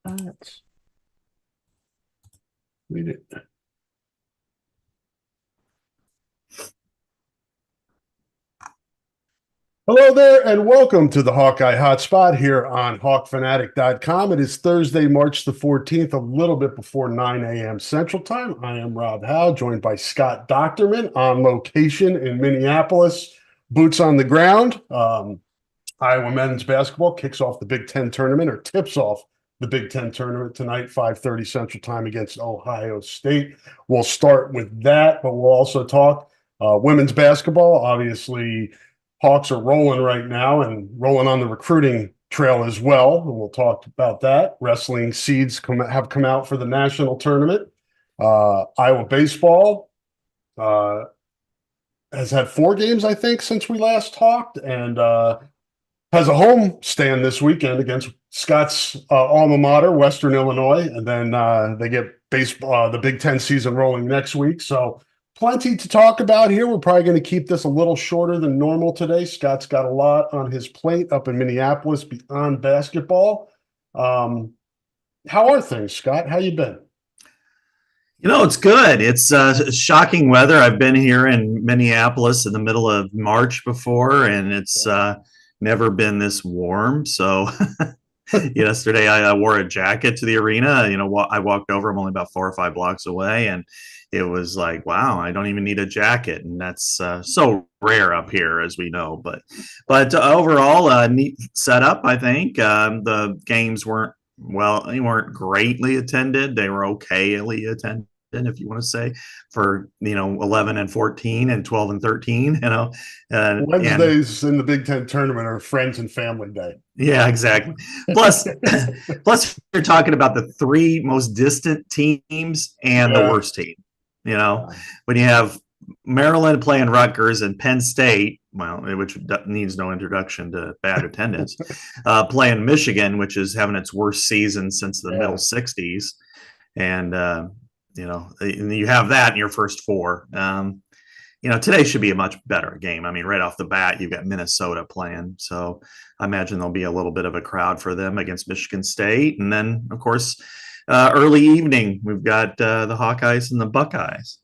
Let's read it. Hello there, and welcome to the Hawkeye Hotspot here on HawkFanatic.com. It is Thursday, March the 14th, a little bit before 9 a.m. Central Time. I am Rob Howe, joined by Scott Docterman on location in Minneapolis. Boots on the ground. Iowa men's basketball kicks off the Big Ten tournament, or tips off the Big Ten tournament tonight, 5:30 Central Time against Ohio State. We'll start with that, but we'll also talk women's basketball. Obviously, Hawks are rolling right now and rolling on the recruiting trail as well. And we'll talk about that. Wrestling seeds have come out for the national tournament. Iowa baseball has had 4 games, I think, since we last talked, and has a home stand this weekend against Scott's alma mater, Western Illinois. And then they get baseball, the Big Ten season rolling next week. So plenty to talk about here. We're probably going to keep this a little shorter than normal today. Scott's got a lot on his plate up in Minneapolis beyond basketball. How are things, Scott? How you been? It's good. It's shocking weather. I've been here in Minneapolis in the middle of March before, and it's never been this warm. So yesterday I wore a jacket to the arena. I walked over. I'm only about 4 or 5 blocks away, and it was like, wow, I don't even need a jacket, and that's so rare up here, as we know. But overall, neat setup. I think the games they weren't greatly attended. They were okayly attended, if you want to say, for 11 and 14 and 12 and 13. Wednesdays in the Big Ten tournament are friends and family day. Yeah, exactly. Plus, you're talking about the 3 most distant teams and the worst team. When you have Maryland playing Rutgers and Penn State, which needs no introduction to bad attendance, playing Michigan, which is having its worst season since the middle 60s. And, you have that in your first 4. Today should be a much better game. I mean, right off the bat, you've got Minnesota playing. So I imagine there'll be a little bit of a crowd for them against Michigan State. And then, of course, early evening, we've got the Hawkeyes and the Buckeyes.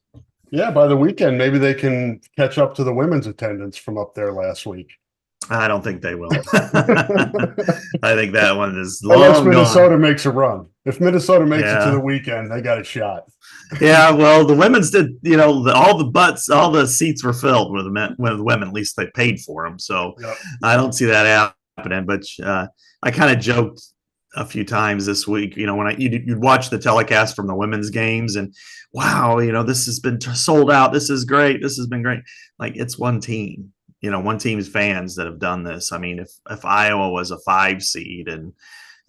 Yeah, by the weekend, maybe they can catch up to the women's attendance from up there last week. I don't think they will. I think that one is unless Minnesota makes a run. If Minnesota makes it to the weekend, they got a shot. Yeah, well, the women's did. All the seats were filled with the men. With the women, at least they paid for them. So I don't see that happening. But I kind of joked a few times this week. When you'd watch the telecast from the women's games, and wow, this has been sold out. This is great. This has been great. Like, it's one team. One team's fans that have done this. I mean, if Iowa was a 5 seed, and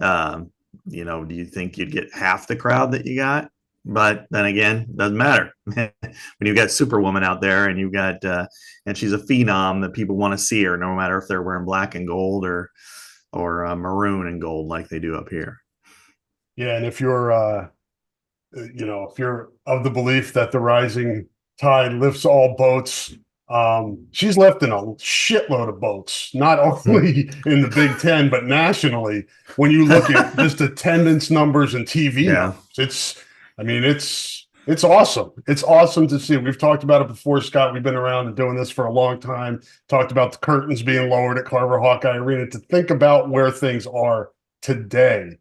do you think you'd get half the crowd that you got? But then again, it doesn't matter when you've got Superwoman out there, and you've got and she's a phenom that people want to see her, no matter if they're wearing black and gold or maroon and gold like they do up here. Yeah, and if you're if you're of the belief that the rising tide lifts all boats, she's left in a shitload of boats, not only in the Big Ten, but nationally. When you look at just attendance numbers and TV numbers, it's awesome. It's awesome to see. We've talked about it before, Scott. We've been around and doing this for a long time. Talked about the curtains being lowered at Carver Hawkeye Arena. To think about where things are today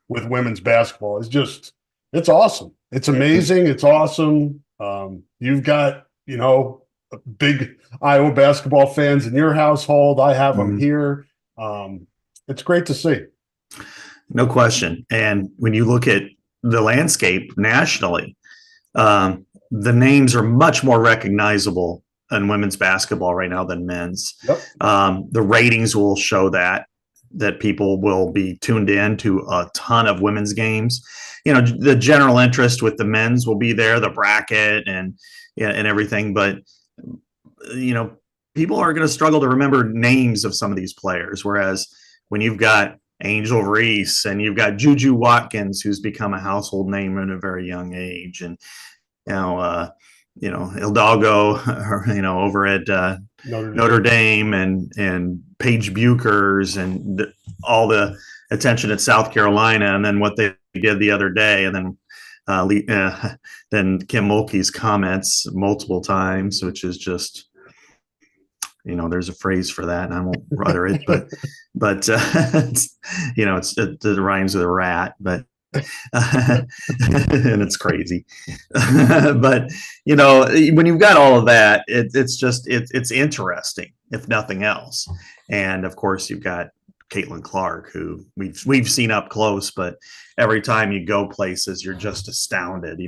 with women's basketball is it's awesome. It's amazing. It's awesome. You've got, big Iowa basketball fans in your household. I have them here. It's great to see. No question. And when you look at the landscape nationally, the names are much more recognizable in women's basketball right now than men's. Yep. The ratings will show that people will be tuned in to a ton of women's games. The general interest with the men's will be there, the bracket and everything, but people are going to struggle to remember names of some of these players. Whereas when you've got Angel Reese and you've got Juju Watkins, who's become a household name at a very young age, and Hidalgo, over at Notre Dame, and Paige Buchers, and all the attention at South Carolina, and then what they've did the other day, and then Kim Mulkey's comments multiple times, which is just, there's a phrase for that, and I won't utter it, but it rhymes with a rat, but and it's crazy. But when you've got all of that, it's interesting, if nothing else. And of course, you've got Caitlin Clark, who we've seen up close, but every time you go places, you're just astounded.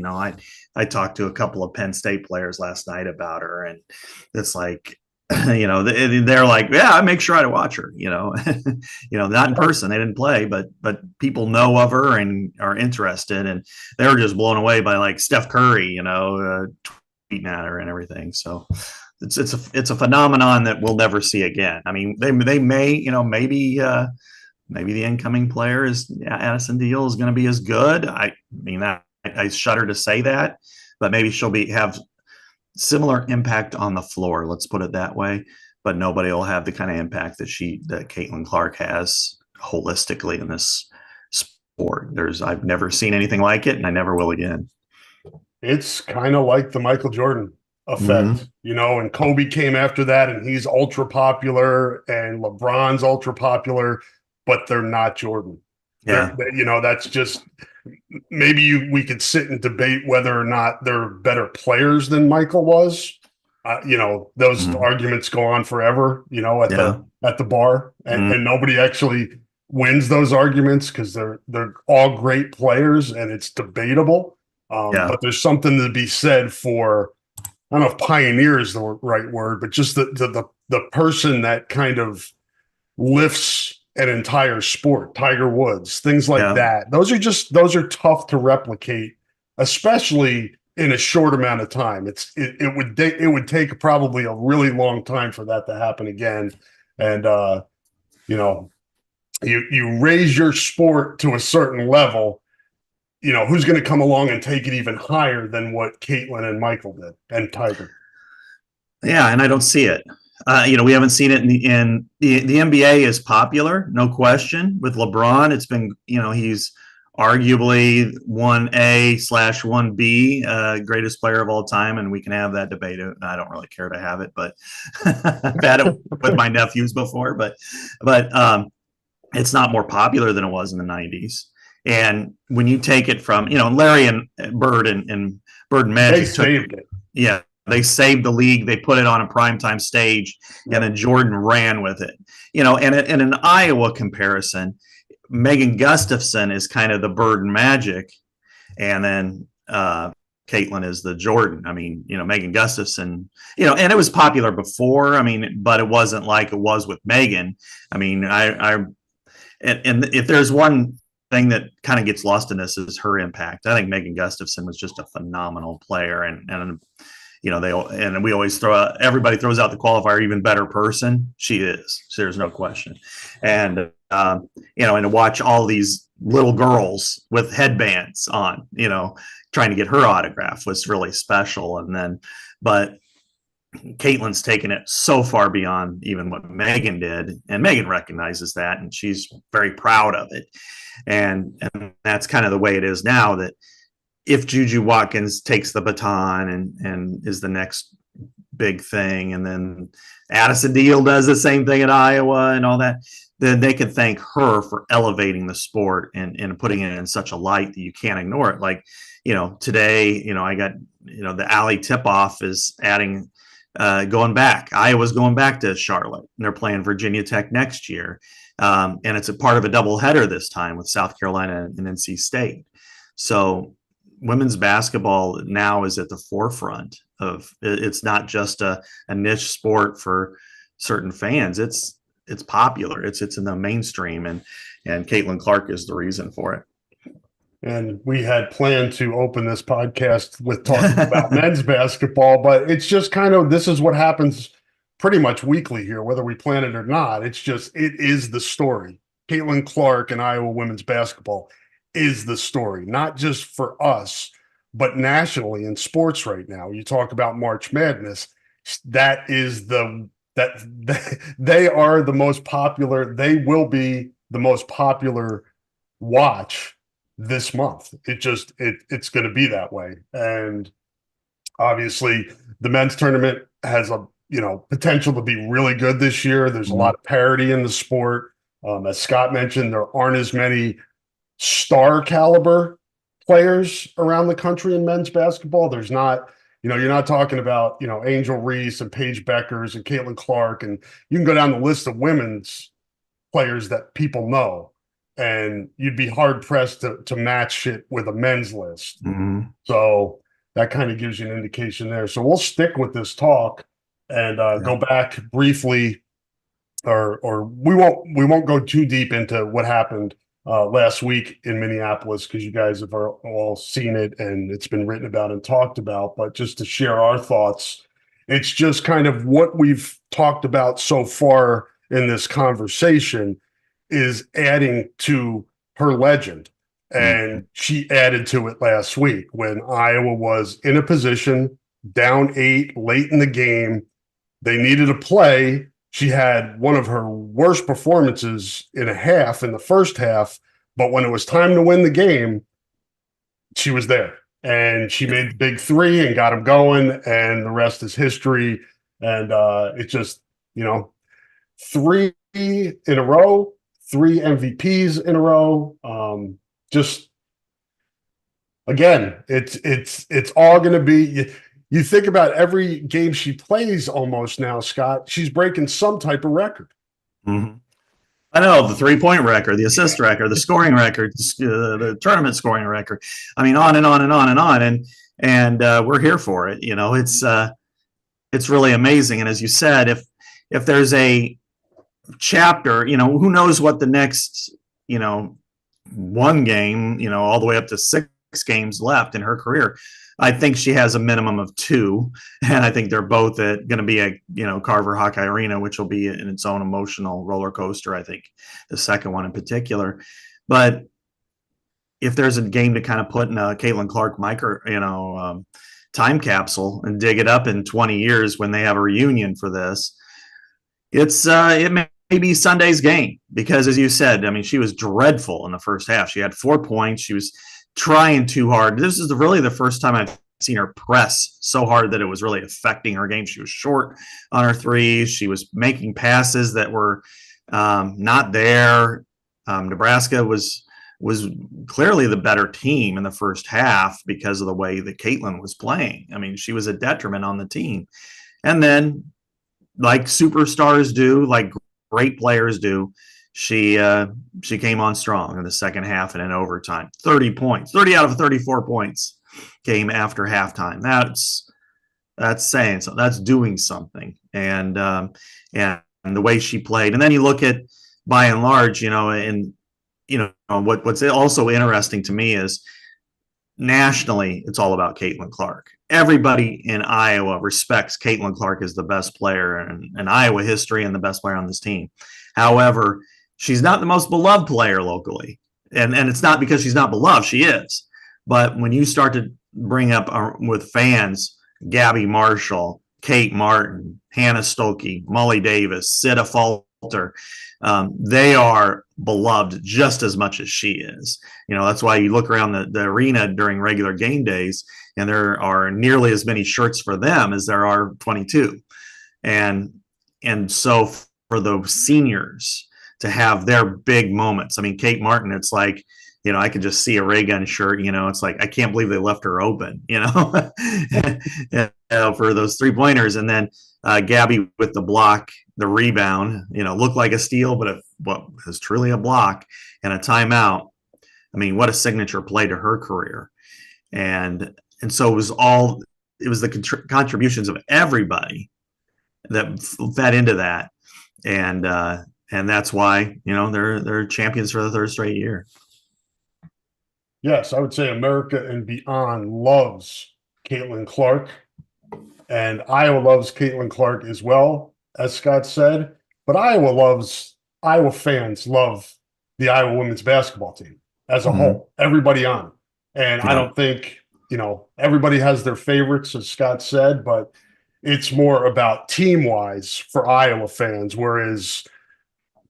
I talked to a couple of Penn State players last night about her, and it's like, they're like, yeah, I make sure I watch her, not in person. They didn't play, but people know of her and are interested. And they were just blown away by like Steph Curry, tweeting at her and everything. So it's a phenomenon that we'll never see again. I mean, they may, maybe the incoming player is Addison Deal is going to be as good. I shudder to say that, but maybe she'll have similar impact on the floor, let's put it that way, but nobody will have the kind of impact that Caitlin Clark has holistically in this sport. I've never seen anything like it, and I never will again. It's kind of like the Michael Jordan effect, and Kobe came after that, and he's ultra popular, and LeBron's ultra popular, but they're not Jordan. Yeah. That's just, maybe we could sit and debate whether or not they're better players than Michael was. Those arguments go on forever, at the bar, and nobody actually wins those arguments because they're all great players, and it's debatable. But there's something to be said for, I don't know if pioneer is the right word, but just the person that kind of lifts an entire sport, Tiger Woods, things like that. Those are tough to replicate, especially in a short amount of time. It would take probably a really long time for that to happen again. And you raise your sport to a certain level, who's going to come along and take it even higher than what Caitlin and Michael did, and Tiger. Yeah, and I don't see it. We haven't seen it in the NBA is popular, no question. With LeBron, it's been, he's arguably 1A/1B, greatest player of all time, and we can have that debate. I don't really care to have it, but I've had it with my nephews before. But it's not more popular than it was in the 90s. And when you take it from, Larry and Bird and Magic, they saved it. Yeah. They saved the league. They put it on a primetime stage, and then Jordan ran with it. And in an Iowa comparison, Megan Gustafson is kind of the Bird and Magic, and then Caitlin is the Jordan. I mean, Megan Gustafson, and it was popular before. I mean, but it wasn't like it was with Megan. I mean, and if there's one thing that kind of gets lost in this is her impact. I think Megan Gustafson was just a phenomenal player, and we always everybody throws out the qualifier, even better person. She is. So there's no question. And, and to watch all these little girls with headbands on, trying to get her autograph was really special. But Caitlin's taken it so far beyond even what Megan did. And Megan recognizes that, and she's very proud of it. And that's kind of the way it is now, that if Juju Watkins takes the baton and is the next big thing, and then Addison Deal does the same thing at Iowa and all that, then they can thank her for elevating the sport and putting it in such a light that you can't ignore it. Like, today, I got, the alley tip-off is adding, going back. Iowa's going back to Charlotte, and they're playing Virginia Tech next year. And it's a part of a doubleheader this time with South Carolina and NC State. So women's basketball now is at the forefront of, it's not just a niche sport for certain fans. It's popular. It's in the mainstream, and Caitlin Clark is the reason for it. And we had planned to open this podcast with talking about men's basketball, but it's just kind of, this is what happens pretty much weekly here, whether we plan it or not. It is the story. Caitlin Clark and Iowa women's basketball is the story, not just for us, but nationally in sports right now. You talk about March Madness. They are the most popular. They will be the most popular watch this month. It's going to be that way. And obviously the men's tournament has a, potential to be really good this year. There's a lot of parity in the sport. As Scott mentioned, there aren't as many star caliber players around the country in men's basketball. There's not, you're not talking about, Angel Reese and Paige Beckers and Caitlin Clark. And you can go down the list of women's players that people know, and you'd be hard pressed to match it with a men's list. Mm-hmm. So that kind of gives you an indication there. So we'll stick with this talk and go back briefly, or we won't go too deep into what happened last week in Minneapolis, because you guys have all seen it and it's been written about and talked about. But just to share our thoughts, it's just kind of what we've talked about so far in this conversation is adding to her legend. And she added to it last week when Iowa was in a position down 8 late in the game. They needed a play. She had one of her worst performances in a half in the first half, but when it was time to win the game, she was there and she made the big 3 and got them going, and the rest is history. And it just, 3 in a row, 3 MVPs in a row. Just again, it's all going to be. You think about every game she plays almost now, Scott, she's breaking some type of record. Mm-hmm. I know, the 3-point record, the assist record, the scoring record, the tournament scoring record. I mean, on and on and on and on, and we're here for it. It's really amazing. And as you said, if there's a chapter, who knows what the next, one game, all the way up to 6 games left in her career. I think she has a minimum of 2, and I think they're both going to be at, Carver Hawkeye Arena, which will be in its own emotional roller coaster. I think the second one in particular. But if there's a game to kind of put in a Caitlin Clark time capsule and dig it up in 20 years when they have a reunion for this, it may be Sunday's game, because as you said, I mean, she was dreadful in the first half. She had 4 points. She was trying too hard. This is really the first time I've seen her press so hard that it was really affecting her game. She was short on her threes. She was making passes that were not there. Nebraska was clearly the better team in the first half because of the way that Caitlin was playing. I mean, she was a detriment on the team. And then, like superstars do, like great players do, she came on strong in the second half and in overtime. 30 points, 30 out of 34 points came after halftime. That's saying so. That's doing something. And the way she played. And then you look at, by and large, what's also interesting to me is nationally, it's all about Caitlin Clark. Everybody in Iowa respects Caitlin Clark as the best player in Iowa history and the best player on this team. However, she's not the most beloved player locally. And it's not because she's not beloved. She is. But when you start to bring up with fans, Gabby Marshall, Kate Martin, Hannah Stokey, Molly Davis, Sita Falter, they are beloved just as much as she is. That's why you look around the arena during regular game days, and there are nearly as many shirts for them as there are 22. And so for the seniors to have their big moments, I mean, Kate Martin, it's like, I could just see a ray gun shirt, it's like, I can't believe they left her open, for those 3-pointers. And then Gabby with the block, the rebound, looked like a steal, but what was truly a block and a timeout. I mean, what a signature play to her career. And so it was the contributions of everybody that fed into that. And that's why, they're champions for the 3rd straight year. Yes, I would say America and beyond loves Caitlin Clark, and Iowa loves Caitlin Clark as well, as Scott said. But Iowa fans love the Iowa women's basketball team as a whole, everybody on it. And I don't think, everybody has their favorites, as Scott said, but it's more about team-wise for Iowa fans, whereas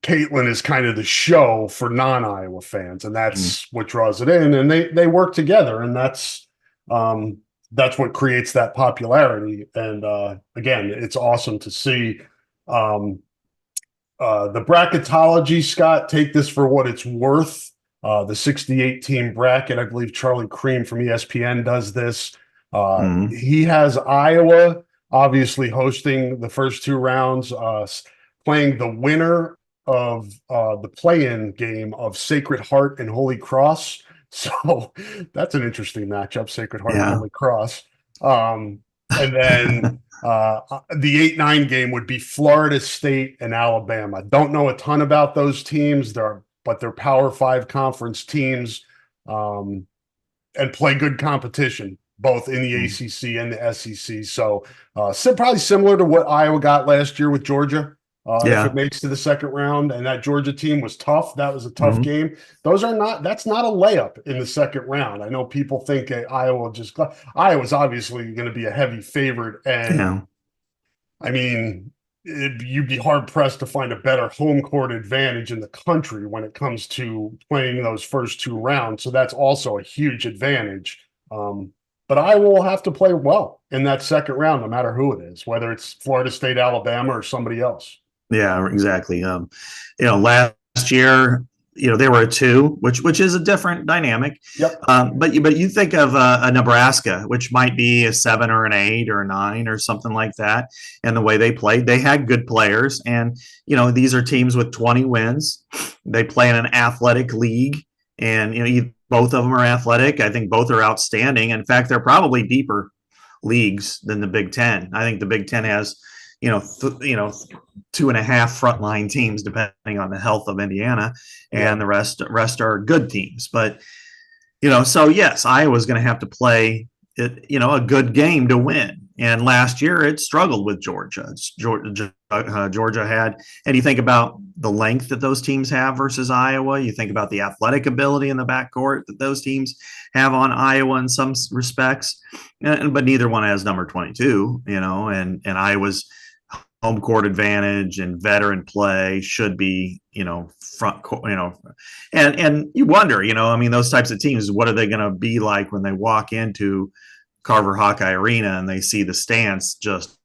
Caitlin is kind of the show for non-Iowa fans, and that's what draws it in. And they work together, and that's what creates that popularity. And again, it's awesome to see. The bracketology, Scott, take this for what it's worth. The 68 team bracket, I believe Charlie Cream from ESPN does this. He has Iowa obviously hosting the first two rounds, playing the winner of the play-in game of Sacred Heart and Holy Cross. So that's an interesting matchup, Sacred Heart and Holy Cross. And then the 8-9 game would be Florida State and Alabama. Don't know a ton about those teams, but they're Power 5 conference teams, and play good competition, both in the ACC and the SEC. So probably similar to what Iowa got last year with Georgia. If it makes to the second round, and that Georgia team was tough, that was a tough game. That's not a layup in the second round. I know people think Iowa's obviously going to be a heavy favorite. And I mean, you'd be hard pressed to find a better home court advantage in the country when it comes to playing those first two rounds. So that's also a huge advantage. But Iowa will have to play well in that second round, no matter who it is, whether it's Florida State, Alabama, or somebody else. Yeah, exactly. Last year, they were a 2, which is a different dynamic. Yep. But you think of a Nebraska, which might be a 7 or an 8 or a 9 or something like that. And the way they played, they had good players. And, these are teams with 20 wins. They play in an athletic league. And, both of them are athletic. I think both are outstanding. In fact, they're probably deeper leagues than the Big Ten. I think the Big Ten has, 2.5 frontline teams, depending on the health of Indiana, and the rest are good teams. But, so yes, Iowa's going to have to play it, a good game to win. And last year it struggled with Georgia. Georgia had, and you think about the length that those teams have versus Iowa. You think about the athletic ability in the backcourt that those teams have on Iowa in some respects, but neither one has number 22. And Iowa's home court advantage and veteran play should be, front court, and you wonder, those types of teams, what are they going to be like when they walk into Carver Hawkeye Arena and they see the stands just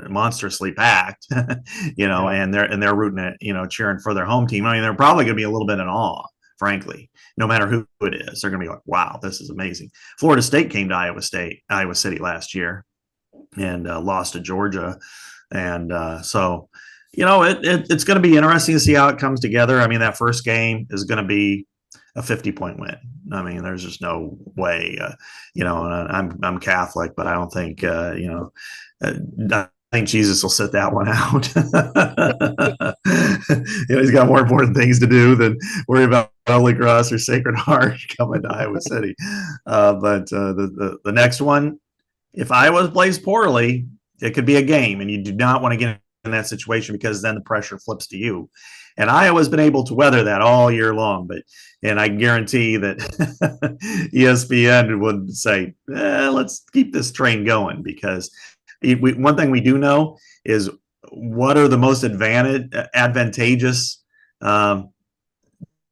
monstrously packed, and they're rooting at, cheering for their home team. I mean, they're probably going to be a little bit in awe, frankly, no matter who it is. They're going to be like, wow, this is amazing. Florida State came to Iowa City last year and lost to Georgia. And so, it's going to be interesting to see how it comes together. I mean, that first game is going to be a 50-point win. I mean, there's just no way, and I'm Catholic, but I don't think, I think Jesus will sit that one out. He's got more important things to do than worry about Holy Cross or Sacred Heart coming to Iowa City. But the next one, if Iowa plays poorly, it could be a game, and you do not want to get in that situation because then the pressure flips to you. And Iowa's been able to weather that all year long, and I guarantee that ESPN would say, let's keep this train going, because one thing we do know is what are the most advantageous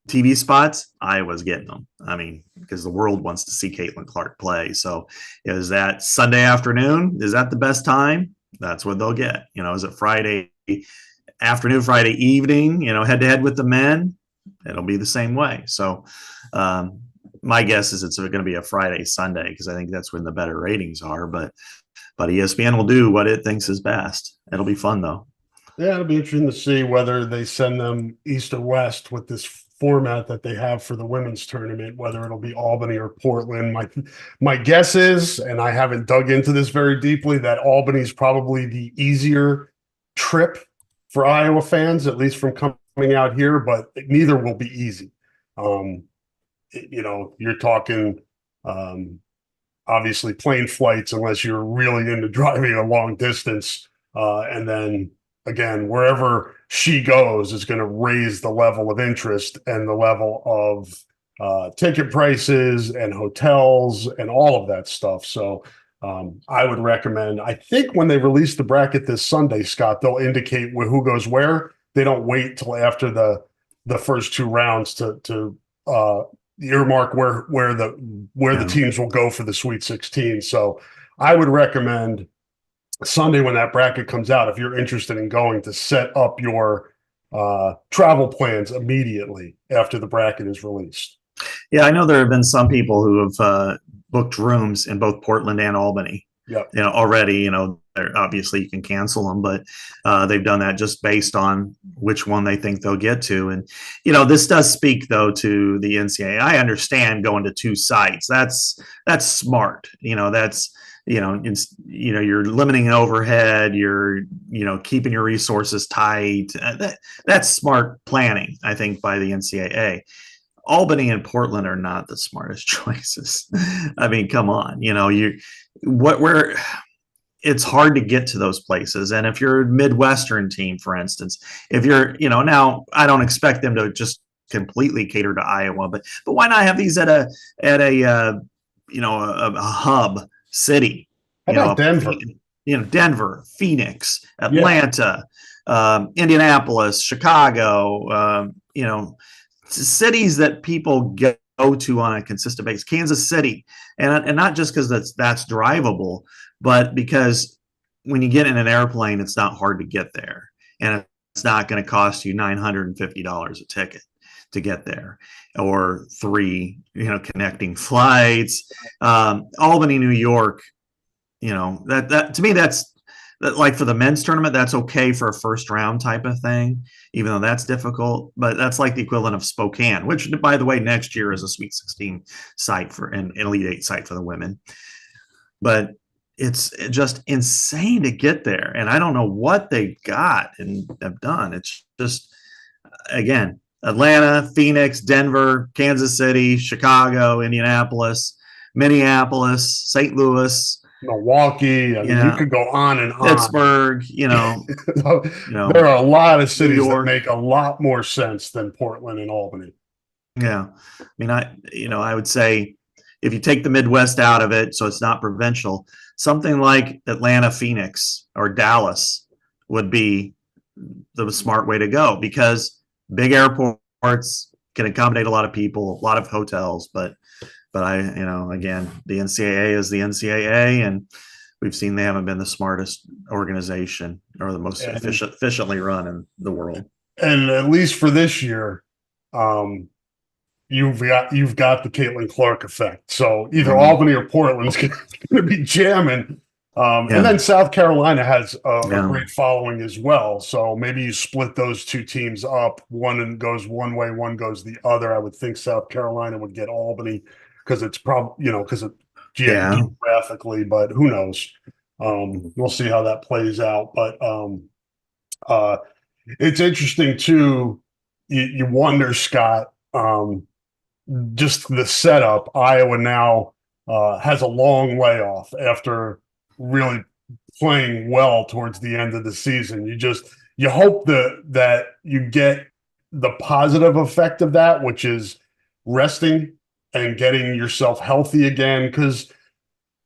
TV spots. Iowa's getting them. I mean, because the world wants to see Caitlin Clark play. So is that Sunday afternoon? Is that the best time? That's what they'll get. Is it Friday afternoon, Friday evening, head to head with the men? It'll be the same way. So my guess is it's going to be a Friday, Sunday, because I think that's when the better ratings are. But ESPN will do what it thinks is best. It'll be fun, though. Yeah, it'll be interesting to see whether they send them east or west with this format that they have for the women's tournament, whether it'll be Albany or Portland. My guess is, and I haven't dug into this very deeply, that Albany's probably the easier trip for Iowa fans, at least from coming out here, but neither will be easy. You're talking obviously plane flights, unless you're really into driving a long distance. And then again, wherever she goes is going to raise the level of interest and the level of ticket prices and hotels and all of that stuff. So I would recommend, I think when they release the bracket this Sunday, Scott, they'll indicate who goes where. they don't wait till after the first two rounds to earmark where the teams will go for the Sweet 16. So I would recommend Sunday when that bracket comes out, if you're interested in going, to set up your travel plans immediately after the bracket is released. Yeah, I know there have been some people who have booked rooms in both Portland and Albany. Yep. Already, obviously you can cancel them, but they've done that just based on which one they think they'll get to. And, this does speak though to the NCAA. I understand going to two sites. That's smart. That's, you're limiting overhead, you're, keeping your resources tight. That's smart planning, I think, by the NCAA. Albany and Portland are not the smartest choices. I mean, come on, it's hard to get to those places. And if you're a Midwestern team, for instance, if you're, now I don't expect them to just completely cater to Iowa, but why not have these at a hub city? How about Denver? Denver, Phoenix, Atlanta, Indianapolis, Chicago, cities that people go to on a consistent basis. Kansas City, and not just because that's drivable, but because when you get in an airplane, it's not hard to get there, and it's not going to cost you $950 a ticket to get there, or 3 connecting flights. Albany, New York, that to me, that's like for the men's tournament, that's okay for a first round type of thing, even though that's difficult. But that's like the equivalent of Spokane, which, by the way, next year is a Sweet 16 site for an Elite 8 site for the women. But it's just insane to get there, and I don't know what they got and have done. It's just, again, Atlanta, Phoenix, Denver, Kansas City, Chicago, Indianapolis, Minneapolis, St. Louis, Milwaukee. I mean, you could go on and on. Pittsburgh, there are a lot of cities that make a lot more sense than Portland and Albany. Yeah. I mean, I would say if you take the Midwest out of it, so it's not provincial, something like Atlanta, Phoenix, or Dallas would be the smart way to go, because big airports can accommodate a lot of people, a lot of hotels, but again, the NCAA is the NCAA, and we've seen they haven't been the smartest organization or the most efficiently run in the world. And at least for this year, you've got the Caitlin Clark effect. So either Albany or Portland's going to be jamming. And then South Carolina has a great following as well. So maybe you split those two teams up. One goes one way, one goes the other. I would think South Carolina would get Albany because it's probably, because of geographically, but who knows? We'll see how that plays out. But it's interesting too. You wonder, Scott, just the setup. Iowa now has a long layoff after really playing well towards the end of the season. You hope that you get the positive effect of that, which is resting and getting yourself healthy again. Because,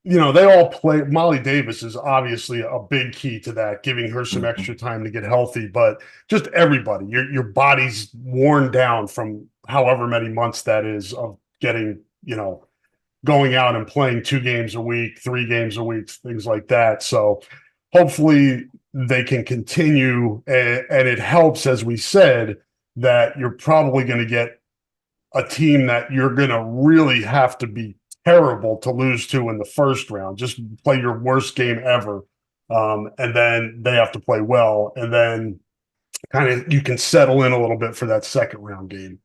they all play. Molly Davis is obviously a big key to that, giving her some extra time to get healthy. But just everybody, your body's worn down from however many months that is of getting, going out and playing 2 games a week, 3 games a week, things like that. So hopefully they can continue. And it helps, as we said, that you're probably going to get a team that you're going to really have to be terrible to lose to in the first round. Just play your worst game ever. And then they have to play well. And then kind of you can settle in a little bit for that second round game.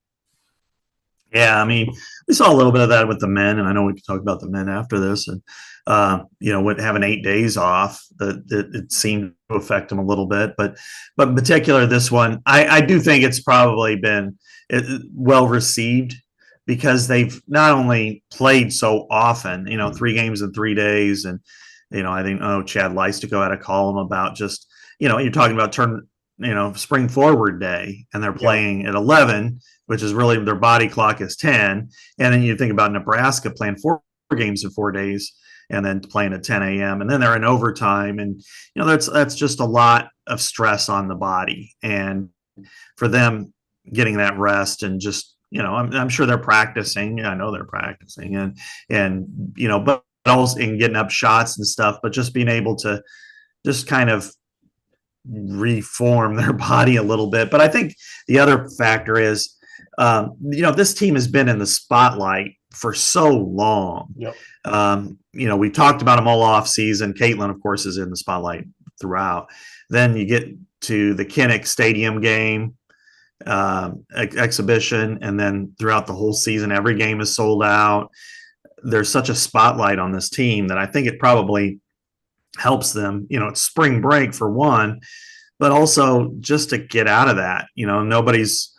Yeah, I mean, we saw a little bit of that with the men, and I know we can talk about the men after this. And with having 8 days off, it seemed to affect them a little bit. But in particular, this one, I do think it's probably been well received, because they've not only played so often, 3 games in 3 days, and I think Chad Leistico had a column about just you're talking about spring forward day, and they're playing at 11. Which is really their body clock is 10. And then you think about Nebraska playing 4 games in 4 days and then playing at 10 a.m. And then they're in overtime. And, that's just a lot of stress on the body. And for them getting that rest and just, I'm sure they're practicing. I know they're practicing and but also in getting up shots and stuff, but just being able to just kind of reform their body a little bit. But I think the other factor is, this team has been in the spotlight for so long. Yep. We talked about them all off season. Caitlin, of course, is in the spotlight throughout. Then you get to the Kinnick Stadium game, exhibition, and then throughout the whole season, every game is sold out. There's such a spotlight on this team that I think it probably helps them. It's spring break for one, but also just to get out of that. Nobody's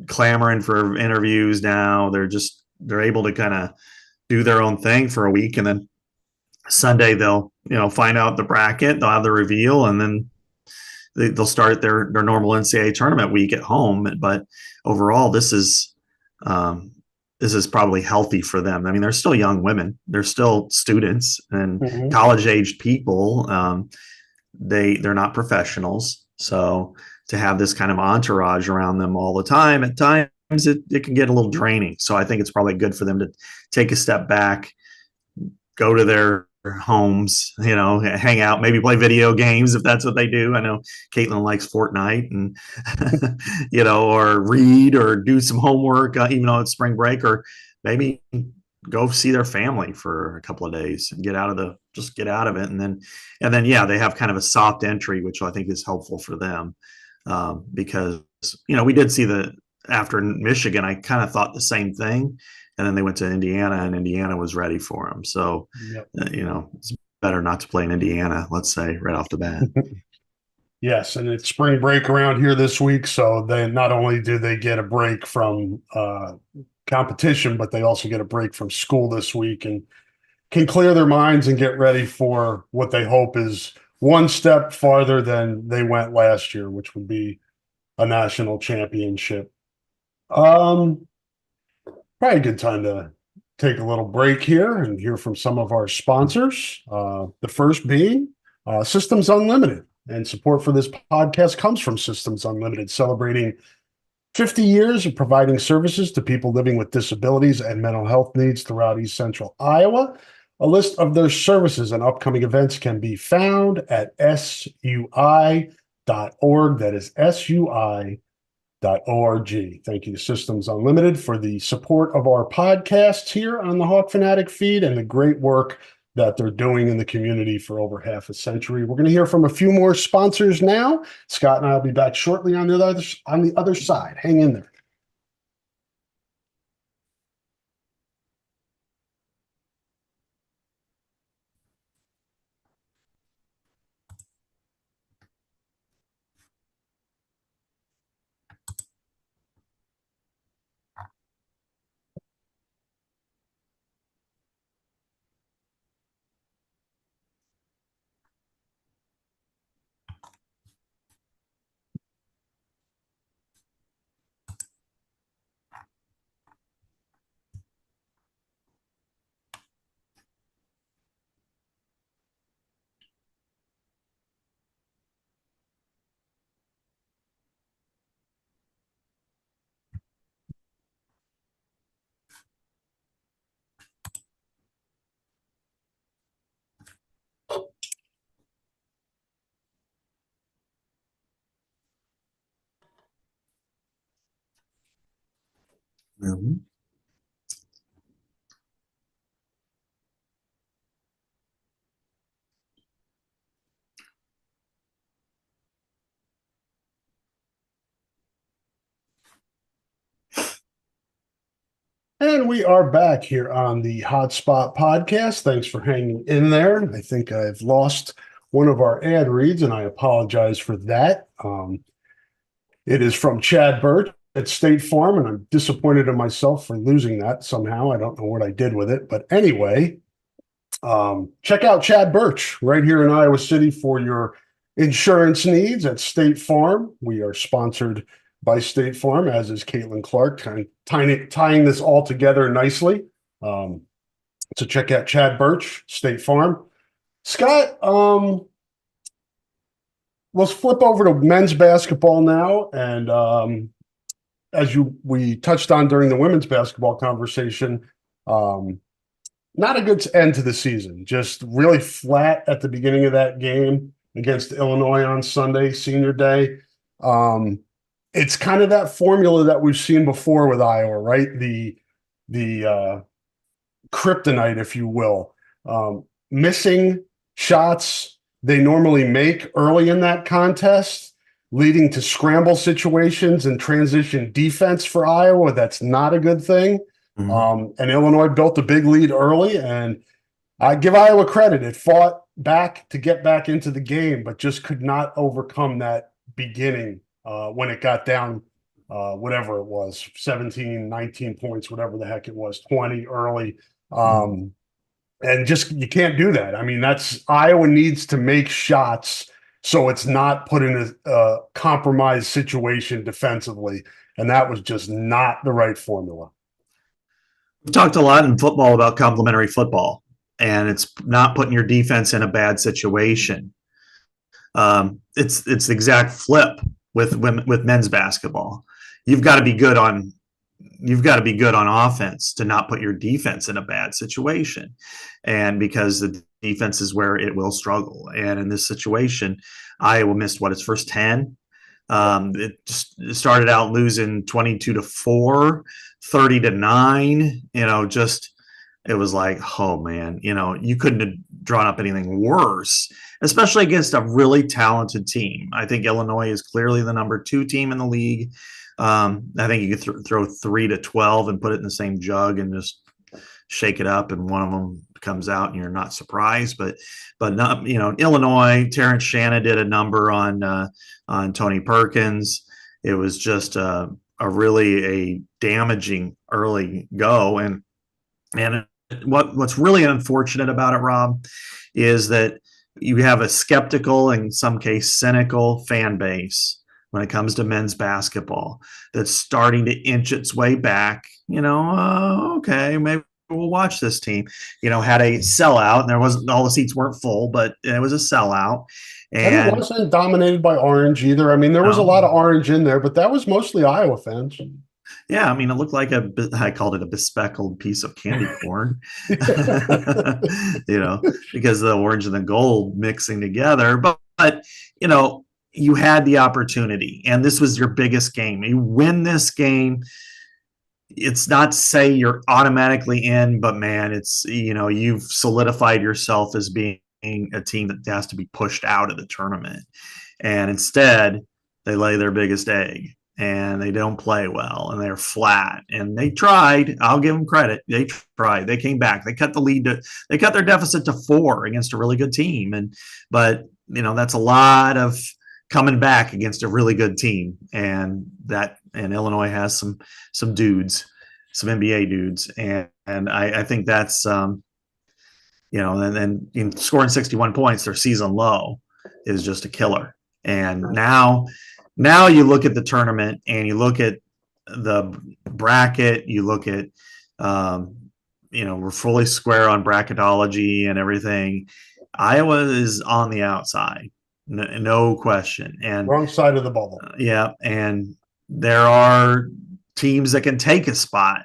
clamoring for interviews now. They're able to kind of do their own thing for a week, and then Sunday they'll find out the bracket, they'll have the reveal, and then they'll start their normal NCAA tournament week at home. But overall, this is probably healthy for them. I mean, they're still young women, they're still students and college aged people. They're not professionals, so to have this kind of entourage around them all the time, at times it can get a little draining. So I think it's probably good for them to take a step back, go to their homes, hang out, maybe play video games if that's what they do. I know Caitlin likes Fortnite and or read or do some homework, even though it's spring break, or maybe go see their family for a couple of days and get out of it. And then they have kind of a soft entry, which I think is helpful for them. Because we did see after Michigan, I kind of thought the same thing, and then they went to Indiana, and Indiana was ready for them. So, it's better not to play in Indiana, let's say, right off the bat. Yes, and it's spring break around here this week, so they not only do they get a break from competition, but they also get a break from school this week and can clear their minds and get ready for what they hope is one step farther than they went last year, which would be a national championship. Probably a good time to take a little break here and hear from some of our sponsors. The first being Systems Unlimited. And support for this podcast comes from Systems Unlimited, celebrating 50 years of providing services to people living with disabilities and mental health needs throughout East Central Iowa. A list of their services and upcoming events can be found at sui.org. That is sui.org. Thank you to Systems Unlimited for the support of our podcasts here on the Hawk Fanatic feed and the great work that they're doing in the community for over half a century. We're going to hear from a few more sponsors now. Scott and I will be back shortly on the other side. Hang in there. Mm-hmm. And we are back here on the Hotspot podcast. Thanks for hanging in there. I think I've lost one of our ad reads, and I apologize for that. It is from Chad Birch at State Farm, and I'm disappointed in myself for losing that somehow. I don't know what I did with it. But anyway, check out Chad Birch right here in Iowa City for your insurance needs at State Farm. We are sponsored by State Farm, as is Caitlin Clark, tying this all together nicely. So check out Chad Birch, State Farm. Scott, let's flip over to men's basketball now. And as we touched on during the women's basketball conversation, um, not a good end to the season. Just really flat at the beginning of that game against Illinois on Sunday, senior day. It's kind of that formula that we've seen before with Iowa, right? The kryptonite, if you will. Missing shots they normally make early in that contest, leading to scramble situations and transition defense for Iowa. That's not a good thing. And Illinois built a big lead early, and I give Iowa credit. It fought back to get back into the game, but just could not overcome that beginning when it got down, whatever it was, 17, 19 points, whatever the heck it was, 20 early. And just, you can't do that. I mean, Iowa needs to make shots so it's not put in a compromised situation defensively. And that was just not the right formula. We've talked a lot in football about complementary football, and it's not putting your defense in a bad situation. It's the exact flip with men's basketball. You've got to be good on offense to not put your defense in a bad situation, and because the defense is where it will struggle. And in this situation, Iowa missed its first 10. It just started out losing 22-4, 30-9. It was like, oh man, you couldn't have drawn up anything worse, especially against a really talented team. I think Illinois is clearly the number 2 team in the league. I think you could throw 3 to 12 and put it in the same jug and just shake it up, and one of them comes out and you're not surprised. But not, Illinois, Terrence Shannon did a number on Tony Perkins. It was just a really damaging early go. And what's really unfortunate about it, Rob, is that you have a skeptical, in some case cynical fan base when it comes to men's basketball that's starting to inch its way back. Okay, maybe we'll watch this team. Had a sellout, and all the seats weren't full, but it was a sellout. And it wasn't dominated by orange either. I mean, there was a lot of orange in there, but that was mostly Iowa fans. Yeah, I mean, it looked like I called it a bespeckled piece of candy corn, because the orange and the gold mixing together. But you had the opportunity, and this was your biggest game. You win this game, it's not to say you're automatically in, but man, it's, you've solidified yourself as being a team that has to be pushed out of the tournament. And instead, they lay their biggest egg, and they don't play well, and they're flat. And they tried. I'll give them credit. They tried. They came back. They cut their deficit to 4 against a really good team. But that's a lot of coming back against a really good team. And Illinois has some dudes, some NBA dudes. And I think that's, and then scoring 61 points, their season low, is just a killer. And now you look at the tournament, and you look at the bracket, you look at, we're fully square on bracketology and everything. Iowa is on the outside, no question. And wrong side of the bubble. Yeah. And there are teams that can take a spot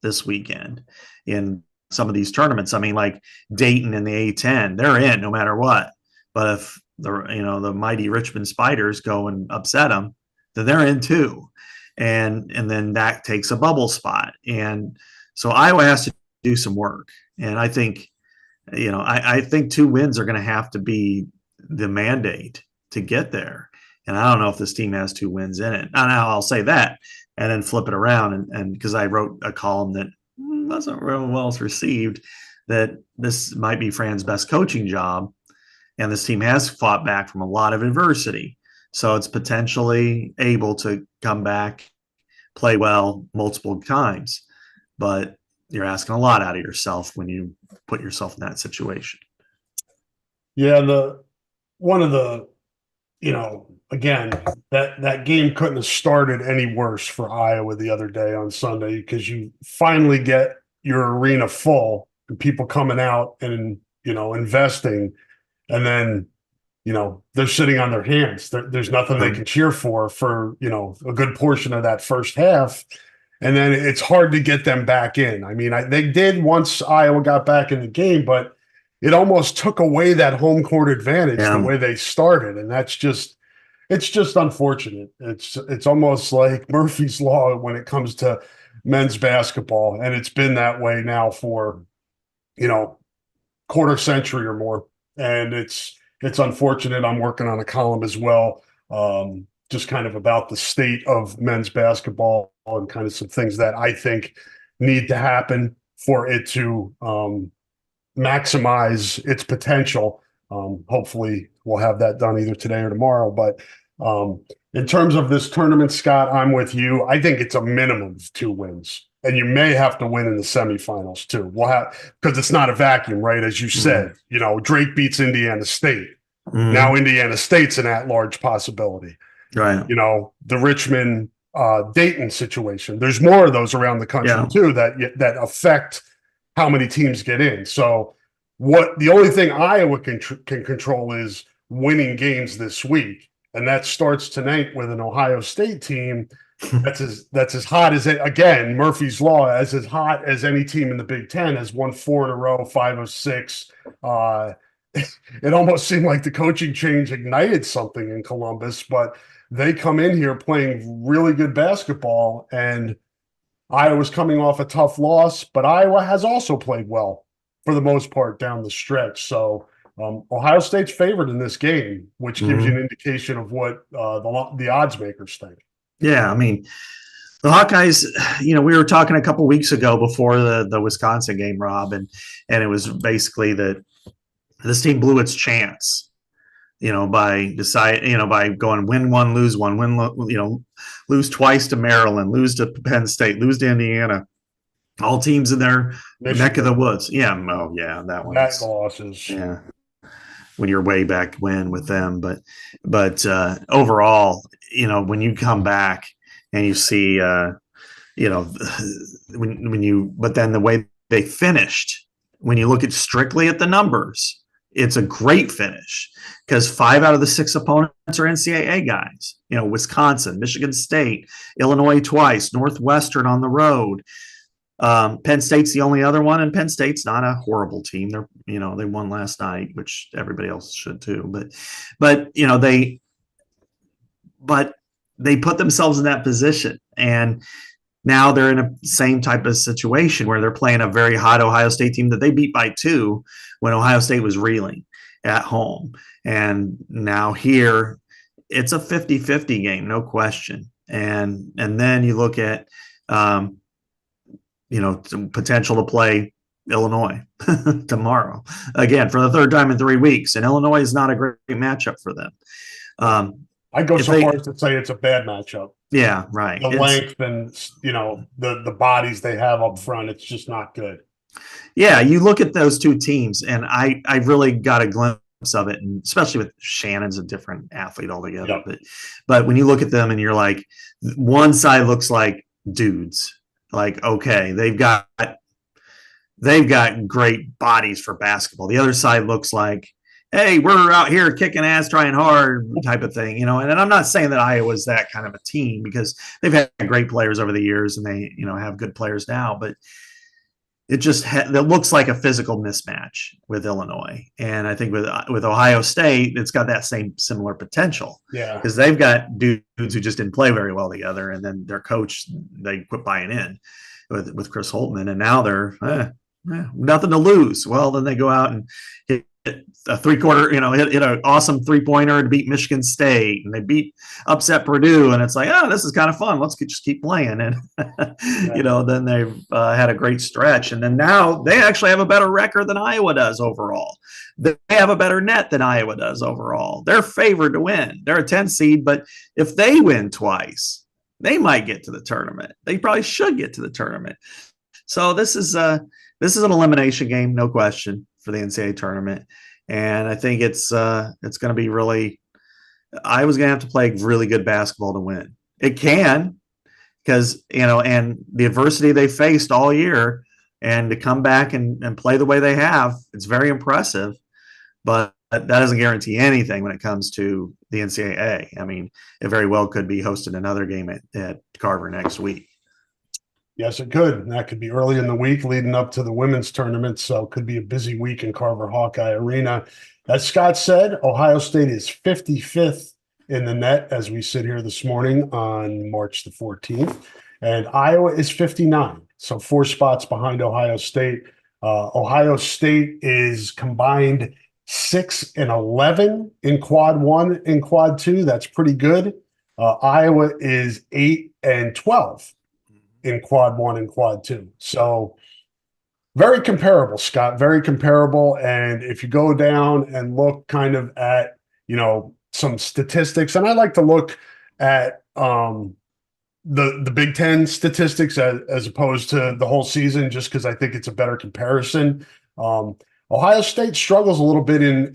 this weekend in some of these tournaments. I mean, like Dayton in the A10, they're in no matter what. But if the mighty Richmond Spiders go and upset them, then they're in too. And then that takes a bubble spot. And so Iowa has to do some work. And I think, I think 2 wins are going to have to be the mandate to get there. And I don't know if this team has 2 wins in it. I'll say that and then flip it around. And because I wrote a column that wasn't real well received, that this might be Fran's best coaching job. And this team has fought back from a lot of adversity. So it's potentially able to come back, play well multiple times. But you're asking a lot out of yourself when you put yourself in that situation. Yeah, one of the, again, that game couldn't have started any worse for Iowa the other day on Sunday, because you finally get your arena full and people coming out and, investing. And then they're sitting on their hands. There's nothing they can cheer for, a good portion of that first half. And then it's hard to get them back in. I mean, they did once Iowa got back in the game, but it almost took away that home court advantage the way they started. And it's just unfortunate. It's almost like Murphy's Law when it comes to men's basketball. And it's been that way now for, quarter century or more. And it's unfortunate. I'm working on a column as well, just kind of about the state of men's basketball and kind of some things that I think need to happen for it to maximize its potential. Hopefully we'll have that done either today or tomorrow. But in terms of this tournament, Scott, I'm with you. I think it's a minimum of 2 wins. And you may have to win in the semifinals too. We'll have, because it's not a vacuum, right? As you said, Drake beats Indiana State. Now Indiana State's an at-large possibility. Right. The Richmond Dayton situation. There's more of those around the country too that affect how many teams get in. So the only thing Iowa can control is winning games this week, and that starts tonight with an Ohio State team that's as hot as it. Again, Murphy's Law, as hot as any team in the Big Ten, has won 4 in a row, 5 of 6. It almost seemed like the coaching change ignited something in Columbus, but they come in here playing really good basketball, and Iowa's coming off a tough loss, but Iowa has also played well for the most part down the stretch. So Ohio State's favored in this game, which gives you an indication of what the odds makers think. Yeah, I mean, the Hawkeyes, we were talking a couple weeks ago before the Wisconsin game, Rob, and it was basically that this team blew its chance, by going win one, lose one, lose twice to Maryland, lose to Penn State, lose to Indiana, all teams in their neck of the woods. Yeah, that one. That losses. Yeah, when you're way back when with them, but overall, when you come back and you see, but then the way they finished, when you look strictly at the numbers, it's a great finish because 5 out of the 6 opponents are NCAA guys. Wisconsin, Michigan State, Illinois twice, Northwestern on the road. Penn State's the only other one, and Penn State's not a horrible team. They're, they won last night, which everybody else should too. But they put themselves in that position, and now they're in a same type of situation where they're playing a very hot Ohio State team that they beat by 2 when Ohio State was reeling at home. And now here it's a 50-50 game, no question. And then you look at, potential to play Illinois tomorrow again for the 3rd time in 3 weeks. And Illinois is not a great matchup for them. I'd go so far as to say it's a bad matchup. Yeah, right. The length and the bodies they have up front, it's just not good. Yeah, you look at those 2 teams, and I really got a glimpse of it, and especially with Shannon's a different athlete altogether. Yep. But when you look at them and you're like, one side looks like dudes, like okay, they've got great bodies for basketball. The other side looks like, hey, we're out here kicking ass, trying hard type of thing, And I'm not saying that Iowa's that kind of a team because they've had great players over the years and they, have good players now, but it just it looks like a physical mismatch with Illinois. And I think with Ohio State, it's got that similar potential. Yeah. Because they've got dudes who just didn't play very well together. And then their coach, they quit buying in with Chris Holtman. And now they're nothing to lose. Well, then they go out and hit a 3-quarter, hit an awesome 3-pointer to beat Michigan State, and they upset Purdue, and it's like, this is kind of fun. Let's just keep playing, and then they've had a great stretch, and then now they actually have a better record than Iowa does overall. They have a better net than Iowa does overall. They're favored to win. They're a 10 seed, but if they win twice, they might get to the tournament. They probably should get to the tournament. So this is an elimination game, no question, for the NCAA tournament. And I think it's going to be really – Iowa's going to have to play really good basketball to win. It can because, and the adversity they faced all year, and to come back and play the way they have, it's very impressive. But that doesn't guarantee anything when it comes to the NCAA. I mean, it very well could be hosting another game at Carver next week. Yes, it could. And that could be early in the week leading up to the women's tournament. So it could be a busy week in Carver Hawkeye Arena. As Scott said, Ohio State is 55th in the net as we sit here this morning on March the 14th. And Iowa is 59. So 4 spots behind Ohio State. Ohio State is combined 6-11 in quad 1 and quad 2. That's pretty good. Iowa is 8-12 in quad 1 and quad 2. So very comparable, Scott, very comparable. And if you go down and look kind of at, some statistics, and I like to look at the Big Ten statistics as opposed to the whole season, just because I think it's a better comparison. Ohio State struggles a little bit in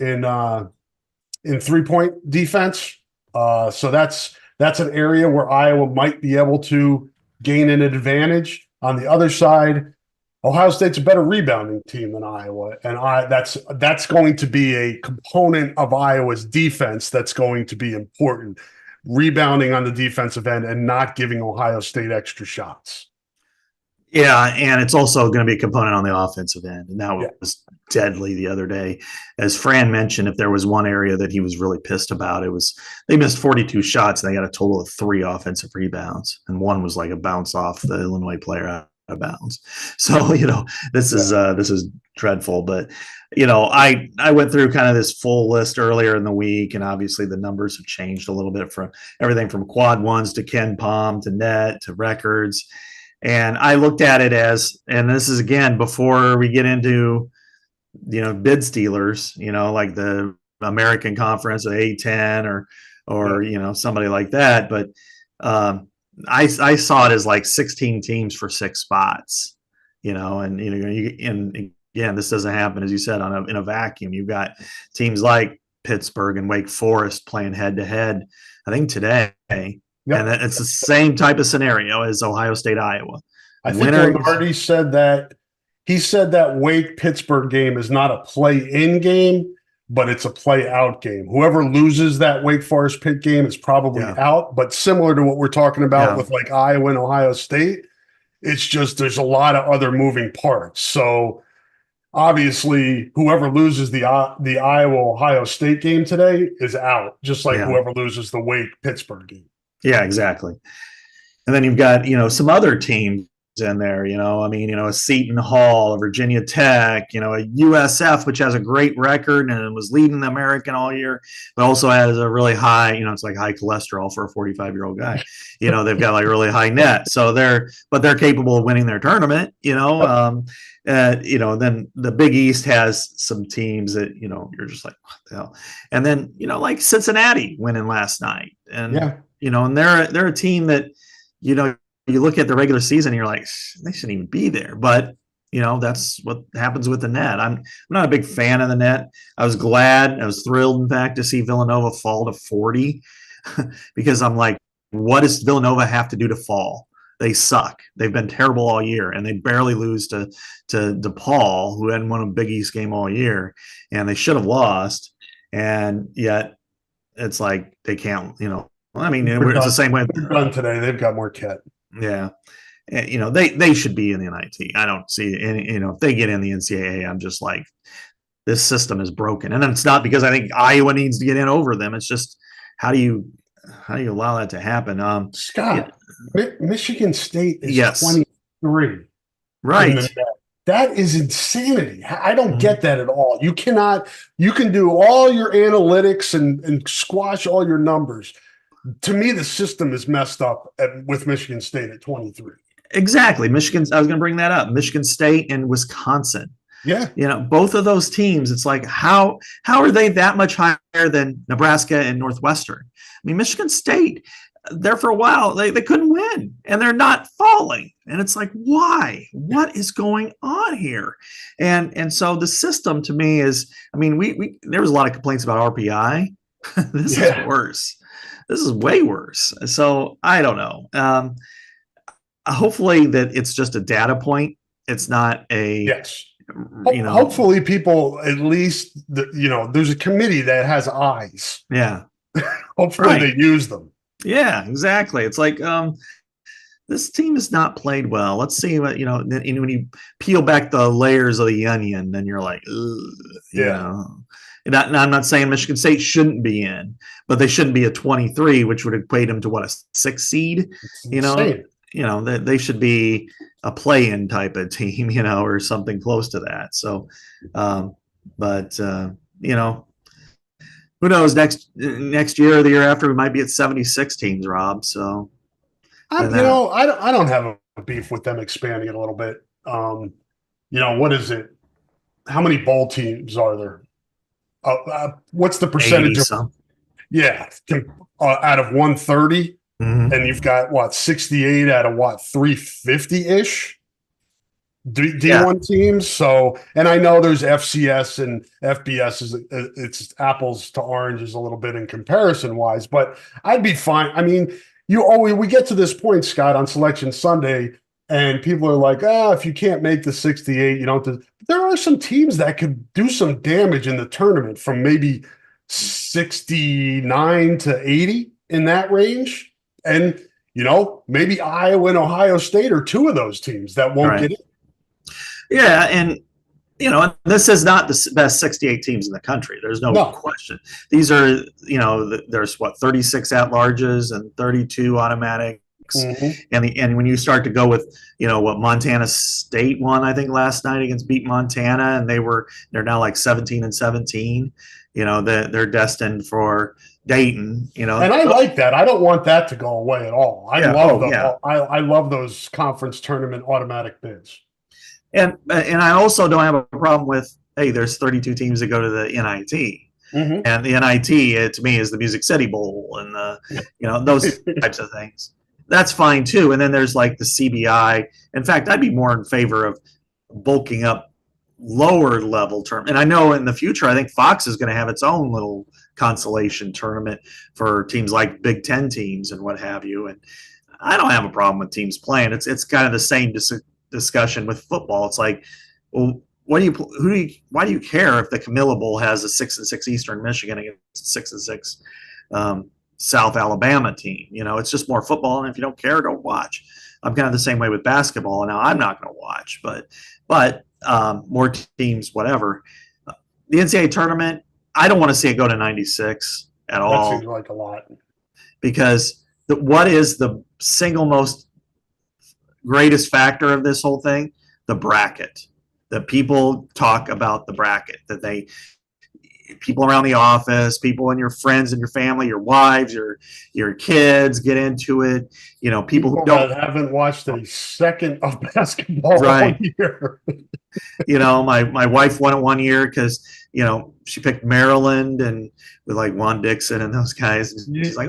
3-point defense. So that's an area where Iowa might be able to gain an advantage. On the other side, Ohio State's a better rebounding team than Iowa, and that's going to be a component of Iowa's defense that's going to be important. Rebounding on the defensive end and not giving Ohio State extra shots. Yeah, and it's also going to be a component on the offensive end, and that was deadly the other day. As Fran mentioned, if there was one area that he was really pissed about, it was they missed 42 shots and they got a total of 3 offensive rebounds, and one was like a bounce off the Illinois player out of bounds. So this is dreadful. But I went through kind of this full list earlier in the week, and obviously the numbers have changed a little bit from everything from quad 1s to Ken Palm to net to records. And I looked at it as, and this is again before we get into bid stealers, like the American Conference, the A10 or somebody like that. But I saw it as like 16 teams for 6 spots, and again, this doesn't happen, as you said, in a vacuum. You've got teams like Pittsburgh and Wake Forest playing head to head, I think today. Yep. And it's the same type of scenario as Ohio State, Iowa. I think Lombardi said that Wake Pittsburgh game is not a play-in game, but it's a play-out game. Whoever loses that Wake Forest Pitt game is probably out. But similar to what we're talking about with like Iowa and Ohio State, it's just there's a lot of other moving parts. So obviously, whoever loses the Iowa Ohio State game today is out, just like whoever loses the Wake Pittsburgh game. Yeah, exactly. And then you've got, some other teams in there, a Seton Hall, a Virginia Tech, a USF, which has a great record and was leading the American all year, but also has a really high, it's like high cholesterol for a 45-year-old guy. They've got like really high net. So they're capable of winning their tournament, then the Big East has some teams that, you're just like, what the hell? And then, like Cincinnati winning last night. And and they're a team that, you look at the regular season and you're like, they shouldn't even be there. But, that's what happens with the net. I'm not a big fan of the net. I was thrilled, in fact, to see Villanova fall to 40 because I'm like, what does Villanova have to do to fall? They suck. They've been terrible all year, and they barely lose to DePaul, who hadn't won a Big East game all year, and they should have lost. And yet it's like they can't, it's the same way. They're done today. They've got Marquette. Yeah. And, they should be in the NIT. I don't see any, if they get in the NCAA, I'm just like, this system is broken. And it's not because I think Iowa needs to get in over them. It's just, how do you allow that to happen? Scott, Michigan State is 23. Right. That is insanity. I don't get that at all. You can do all your analytics and squash all your numbers. To me, the system is messed up with Michigan State at 23. Exactly. I was going to bring that up. Michigan State and Wisconsin. Yeah. Both of those teams, it's like, how are they that much higher than Nebraska and Northwestern? I mean, Michigan State, there for a while, they couldn't win, and they're not falling. And it's like, why? What is going on here? And so the system to me is, we there was a lot of complaints about RPI. This is worse. This is way worse. So I don't know. Hopefully that it's just a data point. It's not a You know, Hopefully people at least, there's a committee that has eyes. yeah, Hopefully right. they use them. Yeah, exactly. It's like, this team has not played well. Let's see what, and when you peel back the layers of the onion, then you're like, Yeah. And I'm not saying Michigan State shouldn't be in, but they shouldn't be a 23, which would equate them to what, a 6 seed. It's You know, insane. they should be a play-in type of team, or something close to that. So, but who knows? Next year or the year after, we might be at 76 teams, Rob. So, and that. I don't have a beef with them expanding it a little bit. What is it? How many bowl teams are there? What's the 80 percentage of, some. yeah, out of 130? Mm-hmm. And you've got what, 68 out of what, 350-ish D1 teams. So, and I know there's FCS and FBS it's apples to oranges a little bit in comparison wise, but I'd be fine. I mean, we get to this point, Scott, on Selection Sunday, and people are like, if you can't make the 68, there are some teams that could do some damage in the tournament from maybe 69 to 80 in that range. And, maybe Iowa and Ohio State are two of those teams that won't get in. Yeah, and this is not the best 68 teams in the country. There's no question. These are, there's 36 at-larges and 32 automatics. Mm-hmm. And when you start to go with, what Montana State won, I think last night beat Montana, and they're now like 17-17. They're destined for Dayton. And I like that. I don't want that to go away at all. I love those conference tournament automatic bids. And I also don't have a problem with, hey, there's 32 teams that go to the NIT. Mm-hmm. And the NIT, to me, is the Music City Bowl and those types of things. That's fine too. And then there's like the CBI. In fact, I'd be more in favor of bulking up lower level term. And I know in the future, I think Fox is going to have its own little consolation tournament for teams like Big Ten teams and what have you. And I don't have a problem with teams playing. It's kind of the same discussion with football. It's like, well, why do you care if the Camilla Bowl has a 6-6 Eastern Michigan against 6-6 South Alabama team? It's just more football, and if you don't care, don't watch. I'm kind of the same way with basketball. Now I'm not going to watch, but more teams, whatever. The NCAA tournament, I don't want to see it go to 96 at all. That seems like a lot. Because what is the single most greatest factor of this whole thing? The bracket. That people talk about the bracket, that people around the office, people and your friends and your family, your wives, your kids get into it. People who don't haven't watched a second of basketball all year. My wife won it one year because she picked Maryland and with like Juan Dixon and those guys. And she's like,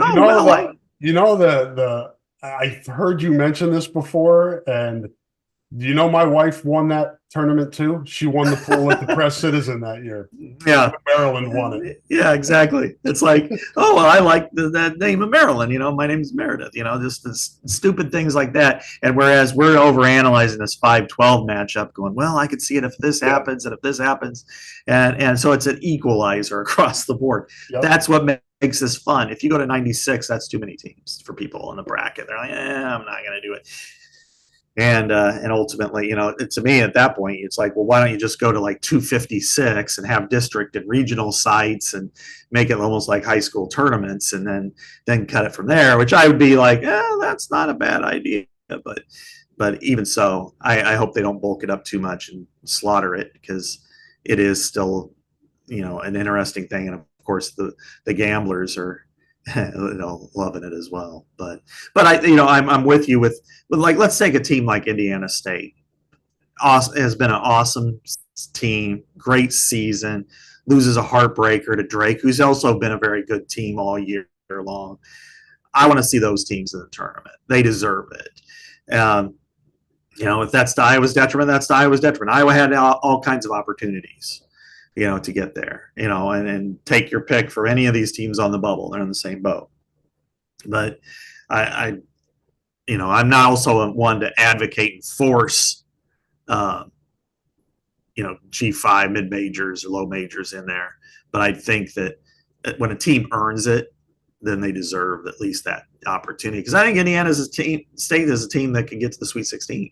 I've heard you mention this before, and my wife won that tournament too. She won the pool at the Press Citizen that year. Yeah, Maryland won it. Yeah, exactly. It's like, oh, well, I like the name of Maryland. My name's Meredith. Just stupid things like that. And whereas we're overanalyzing this 5-12 matchup, going, well, I could see it if this happens and if this happens, and so it's an equalizer across the board. Yep. That's what makes this fun. If you go to 96, that's too many teams for people in the bracket. They're like, I'm not going to do it. And ultimately, to me at that point, it's like, well, why don't you just go to like 256 and have district and regional sites and make it almost like high school tournaments, and then cut it from there, which I would be like, that's not a bad idea. But even so, I hope they don't bulk it up too much and slaughter it, because it is still, an interesting thing. And of course, the gamblers are loving it as well. But I'm with you with like, let's take a team like Indiana State. Has been an awesome team, great season, loses a heartbreaker to Drake, who's also been a very good team all year long. I want to see those teams in the tournament. They deserve it. If that's to Iowa's detriment, that's to Iowa's detriment. Iowa had all kinds of opportunities, to get there, and take your pick for any of these teams on the bubble. They're in the same boat. But I'm not also one to advocate and force G5 mid majors or low majors in there. But I think that when a team earns it, then they deserve at least that opportunity. Because I think Indiana State is a team that can get to the Sweet 16.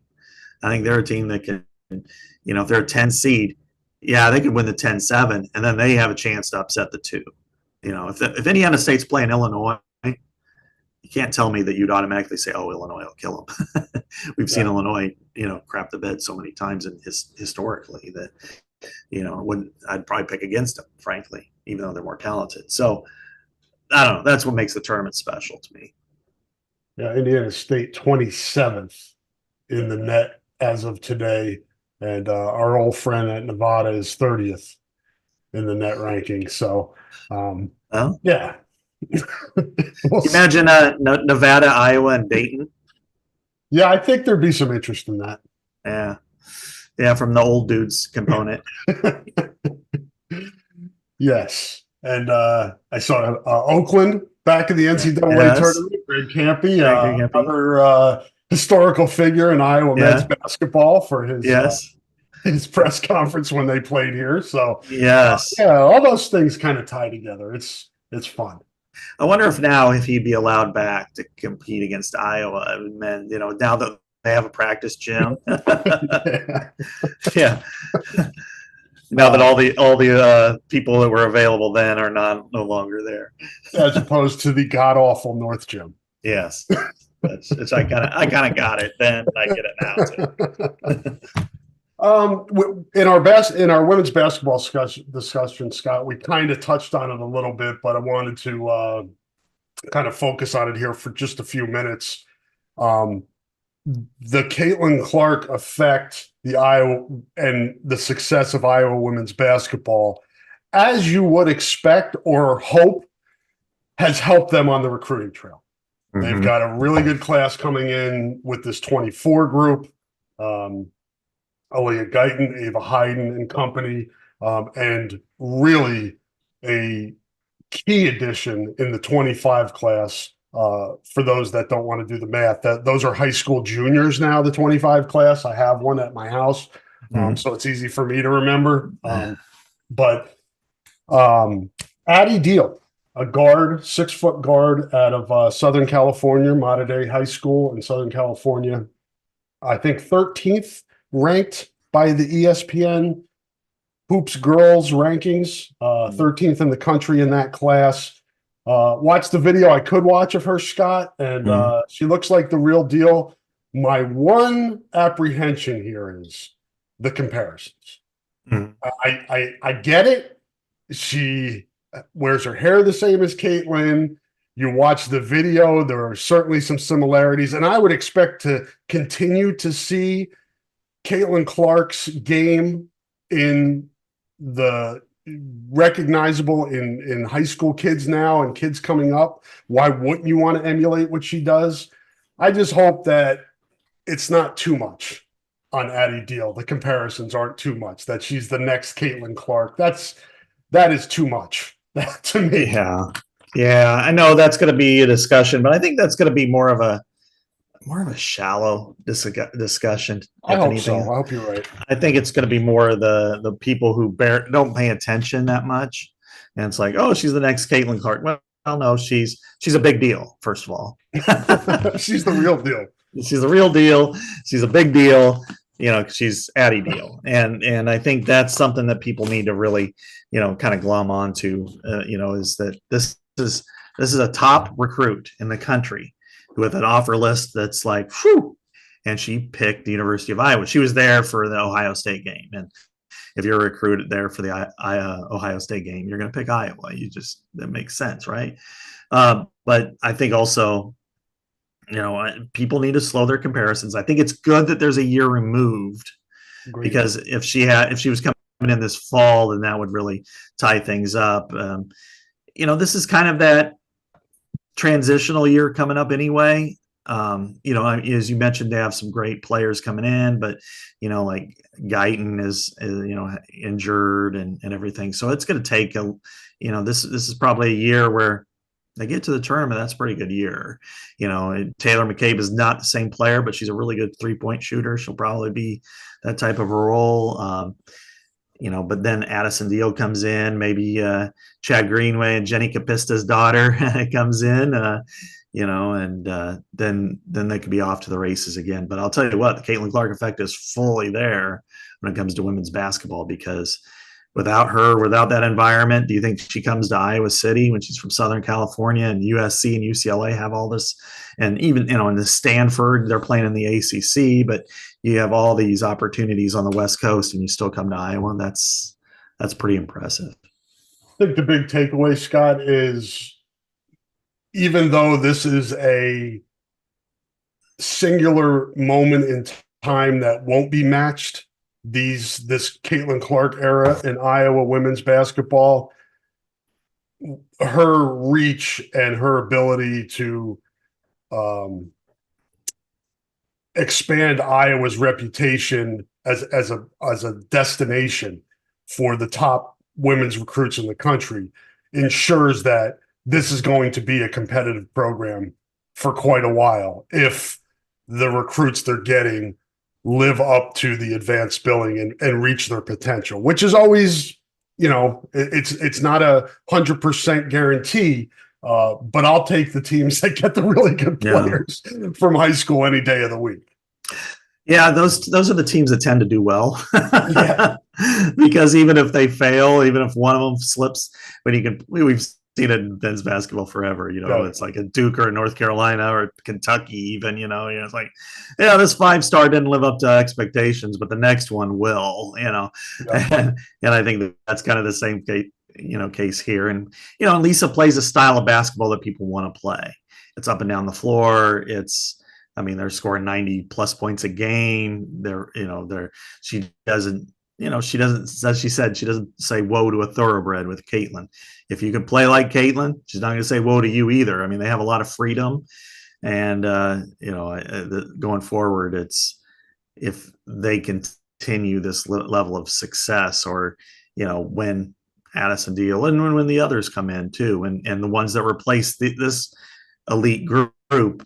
I think they're a team that can, if they're a 10 seed, yeah, they could win the 10-7, and then they have a chance to upset the 2. If Indiana State's playing Illinois, you can't tell me that you'd automatically say, "Oh, Illinois will kill them." We've seen Illinois, crap the bed so many times historically that, I'd probably pick against them, frankly, even though they're more talented. So I don't know. That's what makes the tournament special to me. Yeah, Indiana State 27th in the net as of today, and our old friend at Nevada is 30th in the net ranking. So, yeah. Imagine Nevada, Iowa, and Dayton. Yeah, I think there'd be some interest in that. Yeah, from the old dudes component. Yes, and I saw Oakland back in the NCAA tournament. Greg Campy, another historical figure in Iowa men's basketball for his press conference when they played here. So all those things kind of tie together. It's fun. I wonder if he'd be allowed back to compete against Iowa men. Now that they have a practice gym. Yeah. Now that all the people that were available then are no longer there, as opposed to the god awful North Gym. Yes, I kind of got it then. I get it now too. In our women's basketball discussion, Scott, we kind of touched on it a little bit, but I wanted to kind of focus on it here for just a few minutes. The Caitlin Clark effect, the Iowa and the success of Iowa women's basketball, as you would expect or hope, has helped them on the recruiting trail. Mm-hmm. They've got a really good class coming in with this 24 group. Aaliyah Guyton, Ava Hayden and company, and really a key addition in the 25 class. For those that don't want to do the math, those are high school juniors now, the 25 class. I have one at my house, so it's easy for me to remember. But Addie Deal, a guard, 6-foot guard out of Southern California, Mater Dei High School in Southern California, I think 13th ranked by the ESPN Hoops Girls rankings, 13th in the country in that class. Watched the video I could watch of her, Scott, and she looks like the real deal. My one apprehension here is the comparisons. I get it. She wears her hair the same as Caitlin. You watch the video, there are certainly some similarities, and I would expect to continue to see Caitlin Clark's game in the recognizable in high school kids now and kids coming up. Why wouldn't you want to emulate what she does? I just hope that it's not too much on Addie Deal. The comparisons aren't too much, that she's the next Caitlin Clark. That is too much to me. Yeah, I know that's going to be a discussion, but I think that's going to be more of a shallow discussion. I hope so. I hope you're right. I think it's going to be more of the people who don't pay attention that much, and it's like, oh, she's the next Caitlin Clark. Well, no, she's a big deal. First of all, she's the real deal. She's the real deal. She's a big deal. She's Addie Deal, and I think that's something that people need to really, kind of glom onto. Is that this is a top recruit in the country with an offer list that's like, whew, and she picked the University of Iowa. She was there for the Ohio State game, and if you're recruited there for the Ohio State game, you're going to pick Iowa. That makes sense, right? But I think also, people need to slow their comparisons. I think it's good that there's a year removed. Agreed. Because if she was coming in this fall, then that would really tie things up. This is kind of that transitional year coming up anyway. As you mentioned, they have some great players coming in, but like Guyton is injured and everything. So it's going to take this is probably a year where they get to the tournament. That's a pretty good year. Taylor McCabe is not the same player, but she's a really good 3-point shooter. She'll probably be that type of a role. but then Addison Deal comes in, maybe Chad Greenway and Jenny Capista's daughter comes in, and then they could be off to the races again. But I'll tell you what, the Caitlin Clark effect is fully there when it comes to women's basketball, because without her, without that environment, do you think she comes to Iowa City when she's from Southern California, and USC and UCLA have all this, and even in the Stanford, they're playing in the ACC, but you have all these opportunities on the West Coast, and you still come to Iowa. That's pretty impressive. I think the big takeaway, Scott, is even though this is a singular moment in time that won't be matched, this Caitlin Clark era in Iowa women's basketball, her reach and her ability to expand Iowa's reputation as a destination for the top women's recruits in the country ensures that this is going to be a competitive program for quite a while if the recruits they're getting live up to the advanced billing and reach their potential, which is always, it's not 100% guarantee, but I'll take the teams that get the really good players from high school any day of the week. Yeah, those are the teams that tend to do well. Because even if they fail, even if one of them slips, we've seen it in men's basketball forever. It's like a Duke or a North Carolina or Kentucky, even. It's like, this 5-star didn't live up to expectations, but the next one will. And I think that's kind of the same case here. And Lisa plays a style of basketball that people want to play. It's up and down the floor. They're scoring 90 plus points a game. She doesn't say whoa to a thoroughbred with Caitlin. If you can play like Caitlin, she's not going to say whoa to you either. They have a lot of freedom, and going forward, it's if they continue this level of success, or when Addison Deal and when the others come in too, and the ones that replace this elite group.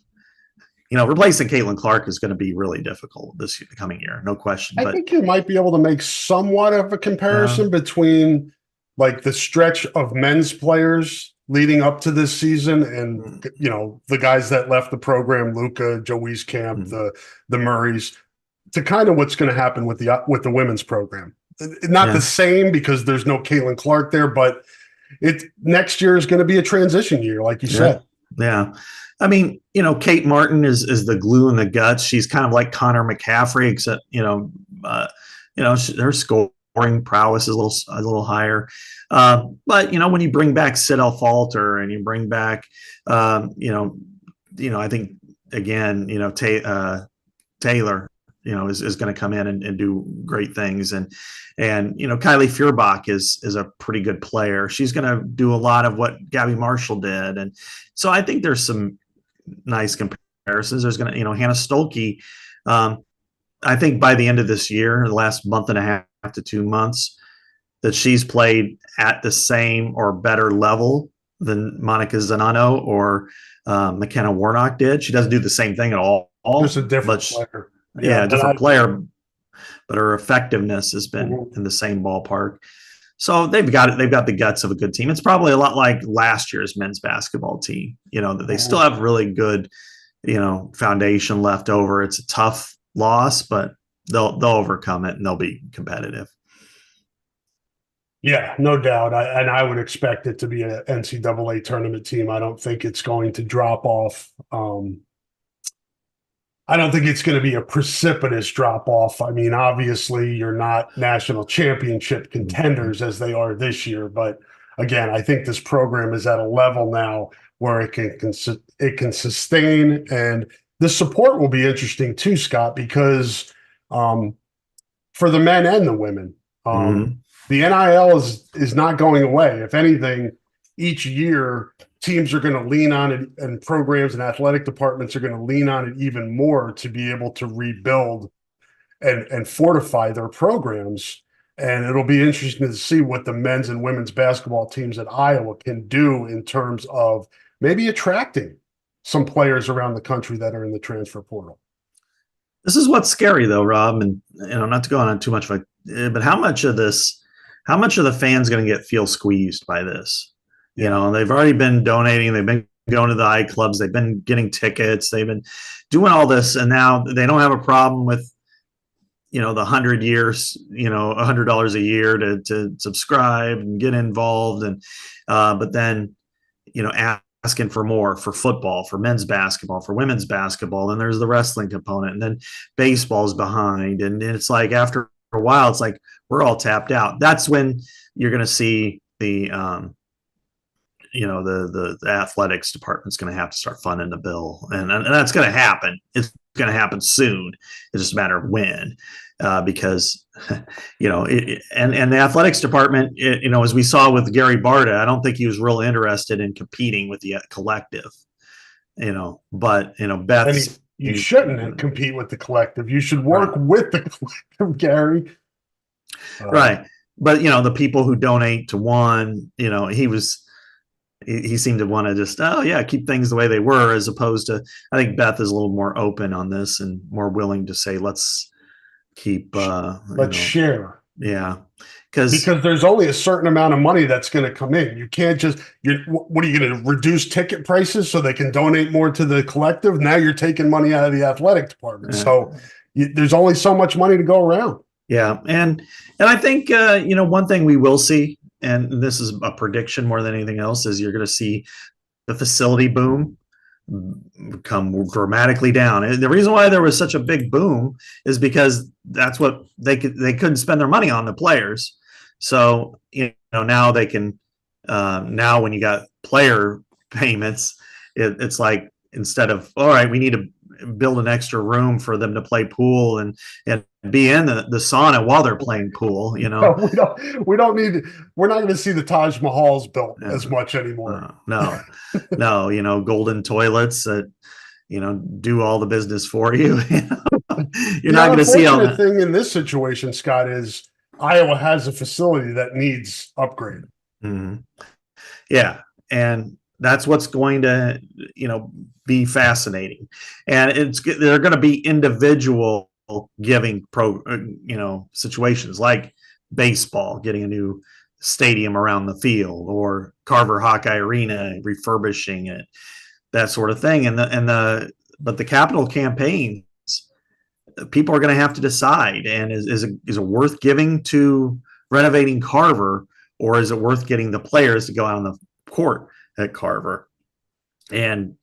Replacing Caitlin Clark is going to be really difficult this coming year, no question. I think you might be able to make somewhat of a comparison between like the stretch of men's players leading up to this season and, the guys that left the program, Luca, Joe Wieskamp, the Murrays, to kind of what's going to happen with the women's program. Not the same because there's no Caitlin Clark there, but next year is going to be a transition year, like you said. Yeah. Kate Martin is the glue in the guts. She's kind of like Connor McCaffrey, except her scoring prowess is a little higher. But when you bring back Sidel Falter and you bring back, I think again, Taylor, is going to come in and do great things, and Kylie Feuerbach is a pretty good player. She's going to do a lot of what Gabby Marshall did, and so I think there's some nice comparisons. There's going to, Hannah Stolke. I think by the end of this year, the last month and a half to 2 months, that she's played at the same or better level than Monica Zanano or McKenna Warnock did. She doesn't do the same thing at all. Just a different player. Different player, but her effectiveness has been in the same ballpark. So they've got the guts of a good team. It's probably a lot like last year's men's basketball team, that they still have really good, foundation left over. It's a tough loss, but they'll overcome it and they'll be competitive. Yeah, no doubt. I would expect it to be an NCAA tournament team. I don't think it's going to drop off. I don't think it's going to be a precipitous drop off. Obviously, you're not national championship contenders as they are this year. But again, I think this program is at a level now where it can sustain. And the support will be interesting too, Scott, because for the men and the women, the NIL is not going away. If anything, each year teams are going to lean on it, and programs and athletic departments are going to lean on it even more to be able to rebuild and fortify their programs. And it'll be interesting to see what the men's and women's basketball teams at Iowa can do in terms of maybe attracting some players around the country that are in the transfer portal. This is what's scary though, Rob, and not to go on too much, but how much of this how much are the fans going to feel squeezed by this? Yeah. You know, they've already been donating. They've been going to the eye clubs. They've been getting tickets. They've been doing all this. And now they don't have a problem with, the 100 years, $100 a year to subscribe and get involved. And, but then, asking for more for football, for men's basketball, for women's basketball. Then there's the wrestling component, and then baseball's behind. And it's like, after a while, it's like, we're all tapped out. That's when you're going to see the athletics department's going to have to start funding the bill, and that's going to happen. It's going to happen soon. It's just a matter of when, because and the athletics department, as we saw with Gary Barta, I don't think he was real interested in competing with the collective. But Beth, you shouldn't compete with the collective. You should work with the collective, Gary. Right. But the people who donate to one, he seemed to want to just, keep things the way they were, as opposed to, I think Beth is a little more open on this and more willing to say, let's keep, let's share. Yeah. Because there's only a certain amount of money that's going to come in. You can't just, what are you going to reduce ticket prices so they can donate more to the collective? Now you're taking money out of the athletic department. So there's only so much money to go around. Yeah. And I think, one thing we will see, and this is a prediction more than anything else, is you're going to see the facility boom come dramatically down. And the reason why there was such a big boom is because that's what they couldn't spend their money on, the players. So, now they can, now when you got player payments, it's like, instead of, all right, we need to build an extra room for them to play pool and be in the sauna while they're playing pool. No, we're not going to see the Taj Mahals built as much anymore. No, golden toilets that, do all the business for you. You're not going to see all that. The thing in this situation, Scott, is Iowa has a facility that needs upgraded. Mm-hmm. Yeah. And that's what's going to, be fascinating. And they're going to be individual giving situations, like baseball, getting a new stadium around the field, or Carver Hawkeye Arena, refurbishing it, that sort of thing. But the capital campaigns, people are going to have to decide, and is it worth giving to renovating Carver, or is it worth getting the players to go out on the court at Carver? And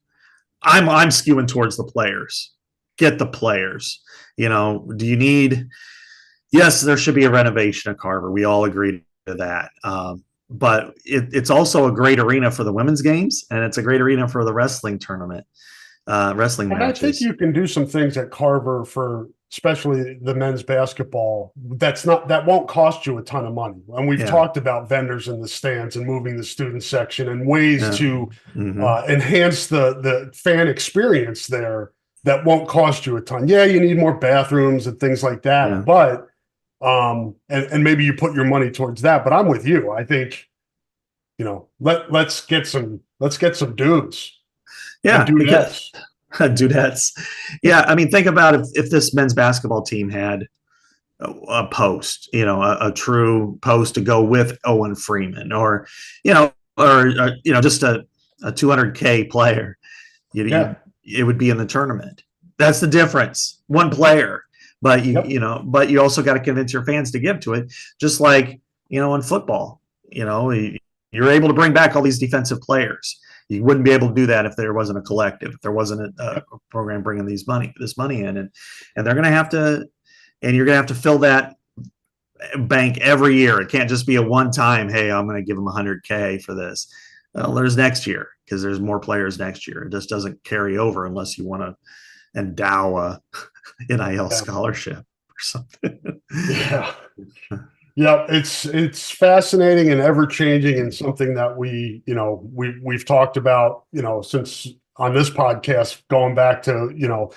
I'm skewing towards the players. Get the players. Do you need? Yes, there should be a renovation of Carver. We all agree to that. But it's also a great arena for the women's games, and it's a great arena for the wrestling tournament, wrestling matches. I think you can do some things at Carver for, especially the men's basketball. That won't cost you a ton of money. And we've talked about vendors in the stands and moving the student section and ways to enhance the fan experience there that won't cost you a ton. Yeah, you need more bathrooms and things like that, but and maybe you put your money towards that. But I'm with you. I think, let's get some dudes. Yeah, dudettes. Yeah, I mean, think about if this men's basketball team had a post, a true post to go with Owen Freeman, or just a 200K player. It would be in the tournament. That's the difference. One player, but but you also got to convince your fans to give to it. Just like in football, you're able to bring back all these defensive players. You wouldn't be able to do that if there wasn't a collective, if there wasn't a program bringing this money in, and they're going to have to, and you're going to have to fill that bank every year. It can't just be a one-time, hey, I'm going to give them 100K for this. Well, there's next year, because there's more players next year. It just doesn't carry over unless you want to endow a NIL scholarship or something. Yeah, it's fascinating and ever changing, and something that we've talked about, since on this podcast, going back to,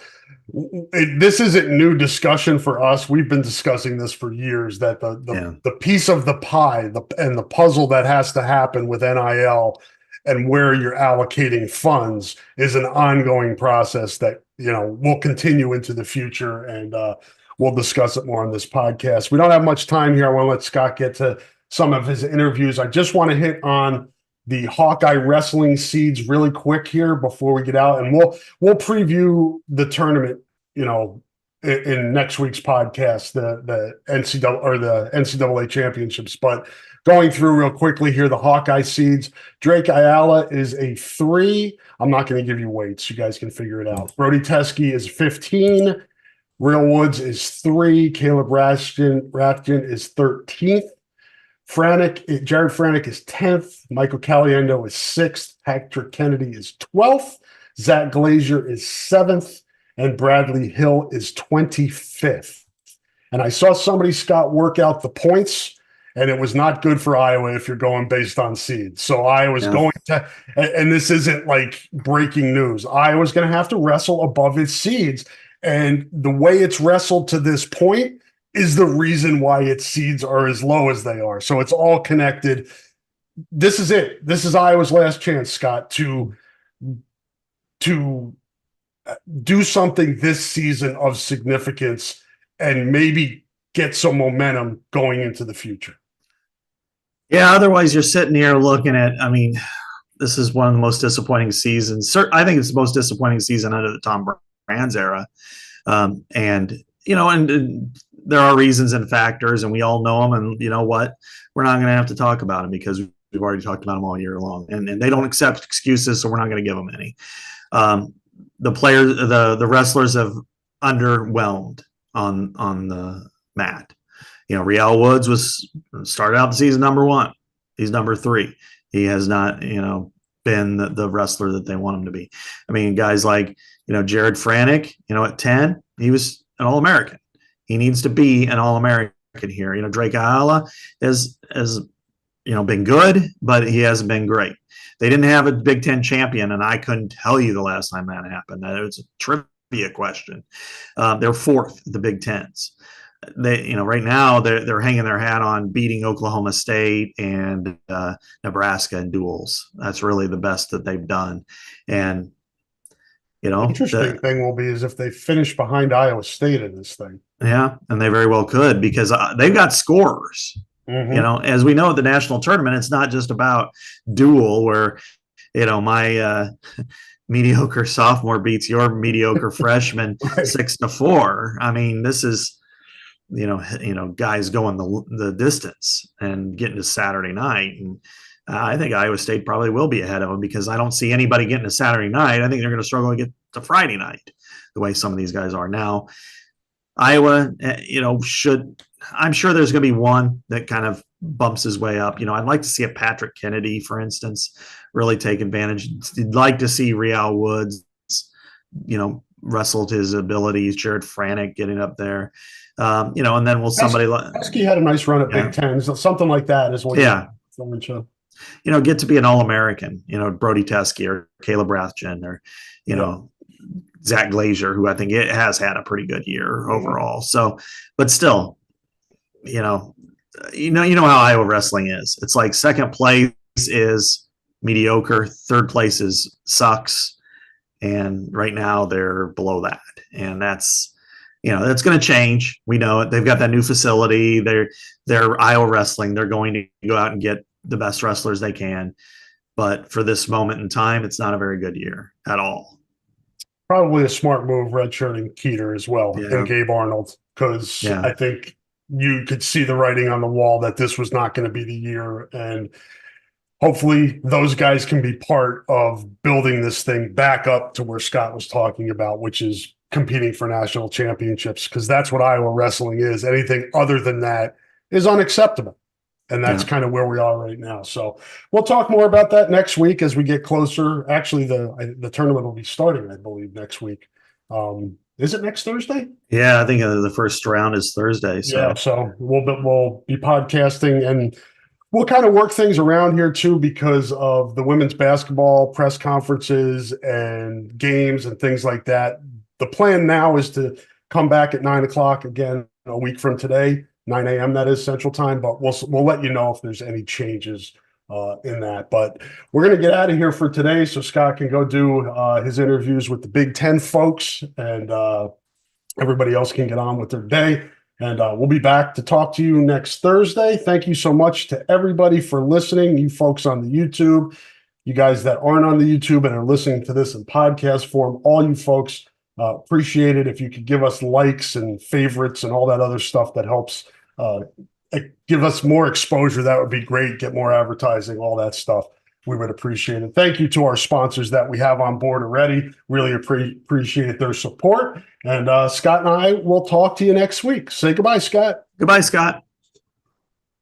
this isn't new discussion for us. We've been discussing this for years, that the piece of the pie and the puzzle that has to happen with NIL and where you're allocating funds is an ongoing process that, will continue into the future. And we'll discuss it more on this podcast. We don't have much time here. I want to let Scott get to some of his interviews. I just want to hit on the Hawkeye wrestling seeds really quick here before we get out, and we'll preview the tournament, in next week's podcast, the NCAA or the NCAA championships. But going through real quickly here, the Hawkeye seeds: Drake Ayala is a 3. I'm not going to give you weights; you guys can figure it out. Brody Teske is 15. Real Woods is 3. Caleb Rathjen is 13th. Jared Franek is 10th. Michael Caliendo is 6th. Patrick Kennedy is 12th. Zach Glazier is 7th. And Bradley Hill is 25th. And I saw somebody, Scott, work out the points, and it was not good for Iowa if you're going based on seeds. So Iowa's going to, and this isn't like breaking news, Iowa's going to have to wrestle above its seeds. And the way it's wrestled to this point is the reason why its seeds are as low as they are. So it's all connected. This is it. This is Iowa's last chance, Scott, to do something this season of significance and maybe get some momentum going into the future. Yeah, otherwise you're sitting here looking at, this is one of the most disappointing seasons. I think it's the most disappointing season under the Tom Brands era. And there are reasons and factors, and we all know them. And you know what? We're not going to have to talk about them because we've already talked about them all year long. And they don't accept excuses, so we're not going to give them any. The players, the wrestlers have underwhelmed on the mat. Real Woods started out the season number 1. He's number 3. He has not, been the wrestler that they want him to be. Guys like, Jared Franek, at 10, he was an All-American. He needs to be an All-American here. Drake Ayala has been good, but he hasn't been great. They didn't have a Big Ten champion, and I couldn't tell you the last time that happened. It was a trivia question. They're 4th, the Big Tens. They, right now they're hanging their hat on beating Oklahoma State and Nebraska in duels. That's really the best that they've done. And interesting thing will be is if they finish behind Iowa State in this thing. Yeah, and they very well could, because they've got scorers. Mm-hmm. As we know at the national tournament, it's not just about duel where, my mediocre sophomore beats your mediocre freshman right. 6-4. This is, guys going the distance and getting to Saturday night. And I think Iowa State probably will be ahead of them, because I don't see anybody getting to Saturday night. I think they're going to struggle to get to Friday night the way some of these guys are now. Iowa, I'm sure there's going to be one that kind of bumps his way up. I'd like to see a Patrick Kennedy, for instance, really take advantage. I'd like to see Real Woods, wrestle to his abilities, Jared Franek getting up there. And then somebody like Husky had a nice run at Big Ten, something like that is what. Yeah. Get to be an All-American, Brody Teske or Caleb Rathjen or, Zach Glazier, who I think it has had a pretty good year overall. So, but still, how Iowa wrestling is. It's like second place is mediocre, third place is sucks, and right now they're below that. And that's going to change. We know it. They've got that new facility. They're Iowa wrestling. They're going to go out and get the best wrestlers they can. But for this moment in time, it's not a very good year at all. Probably a smart move, redshirting Keeter as well, and Gabe Arnold, because I think you could see the writing on the wall that this was not going to be the year. And hopefully those guys can be part of building this thing back up to where Scott was talking about, which is competing for national championships, because that's what Iowa wrestling is. Anything other than that is unacceptable. And that's kind of where we are right now. So we'll talk more about that next week as we get closer. Actually, the tournament will be starting, I believe, next week. Is it next Thursday? Yeah, I think the first round is Thursday. So. Yeah, so we'll be podcasting, and we'll kind of work things around here too, because of the women's basketball press conferences and games and things like that. The plan now is to come back at 9:00 again a week from today. 9 a.m. that is Central Time, but we'll let you know if there's any changes in that. But we're going to get out of here for today so Scott can go do his interviews with the Big Ten folks, and everybody else can get on with their day. And we'll be back to talk to you next Thursday. Thank you so much to everybody for listening. You folks on the YouTube, you guys that aren't on the YouTube and are listening to this in podcast form, all you folks, appreciate it. If you could give us likes and favorites and all that other stuff that helps give us more exposure, that would be great. Get more advertising, all that stuff. We would appreciate it. Thank you to our sponsors that we have on board already. Really appreciate their support. And Scott and I will talk to you next week. Say goodbye, Scott. Goodbye, Scott.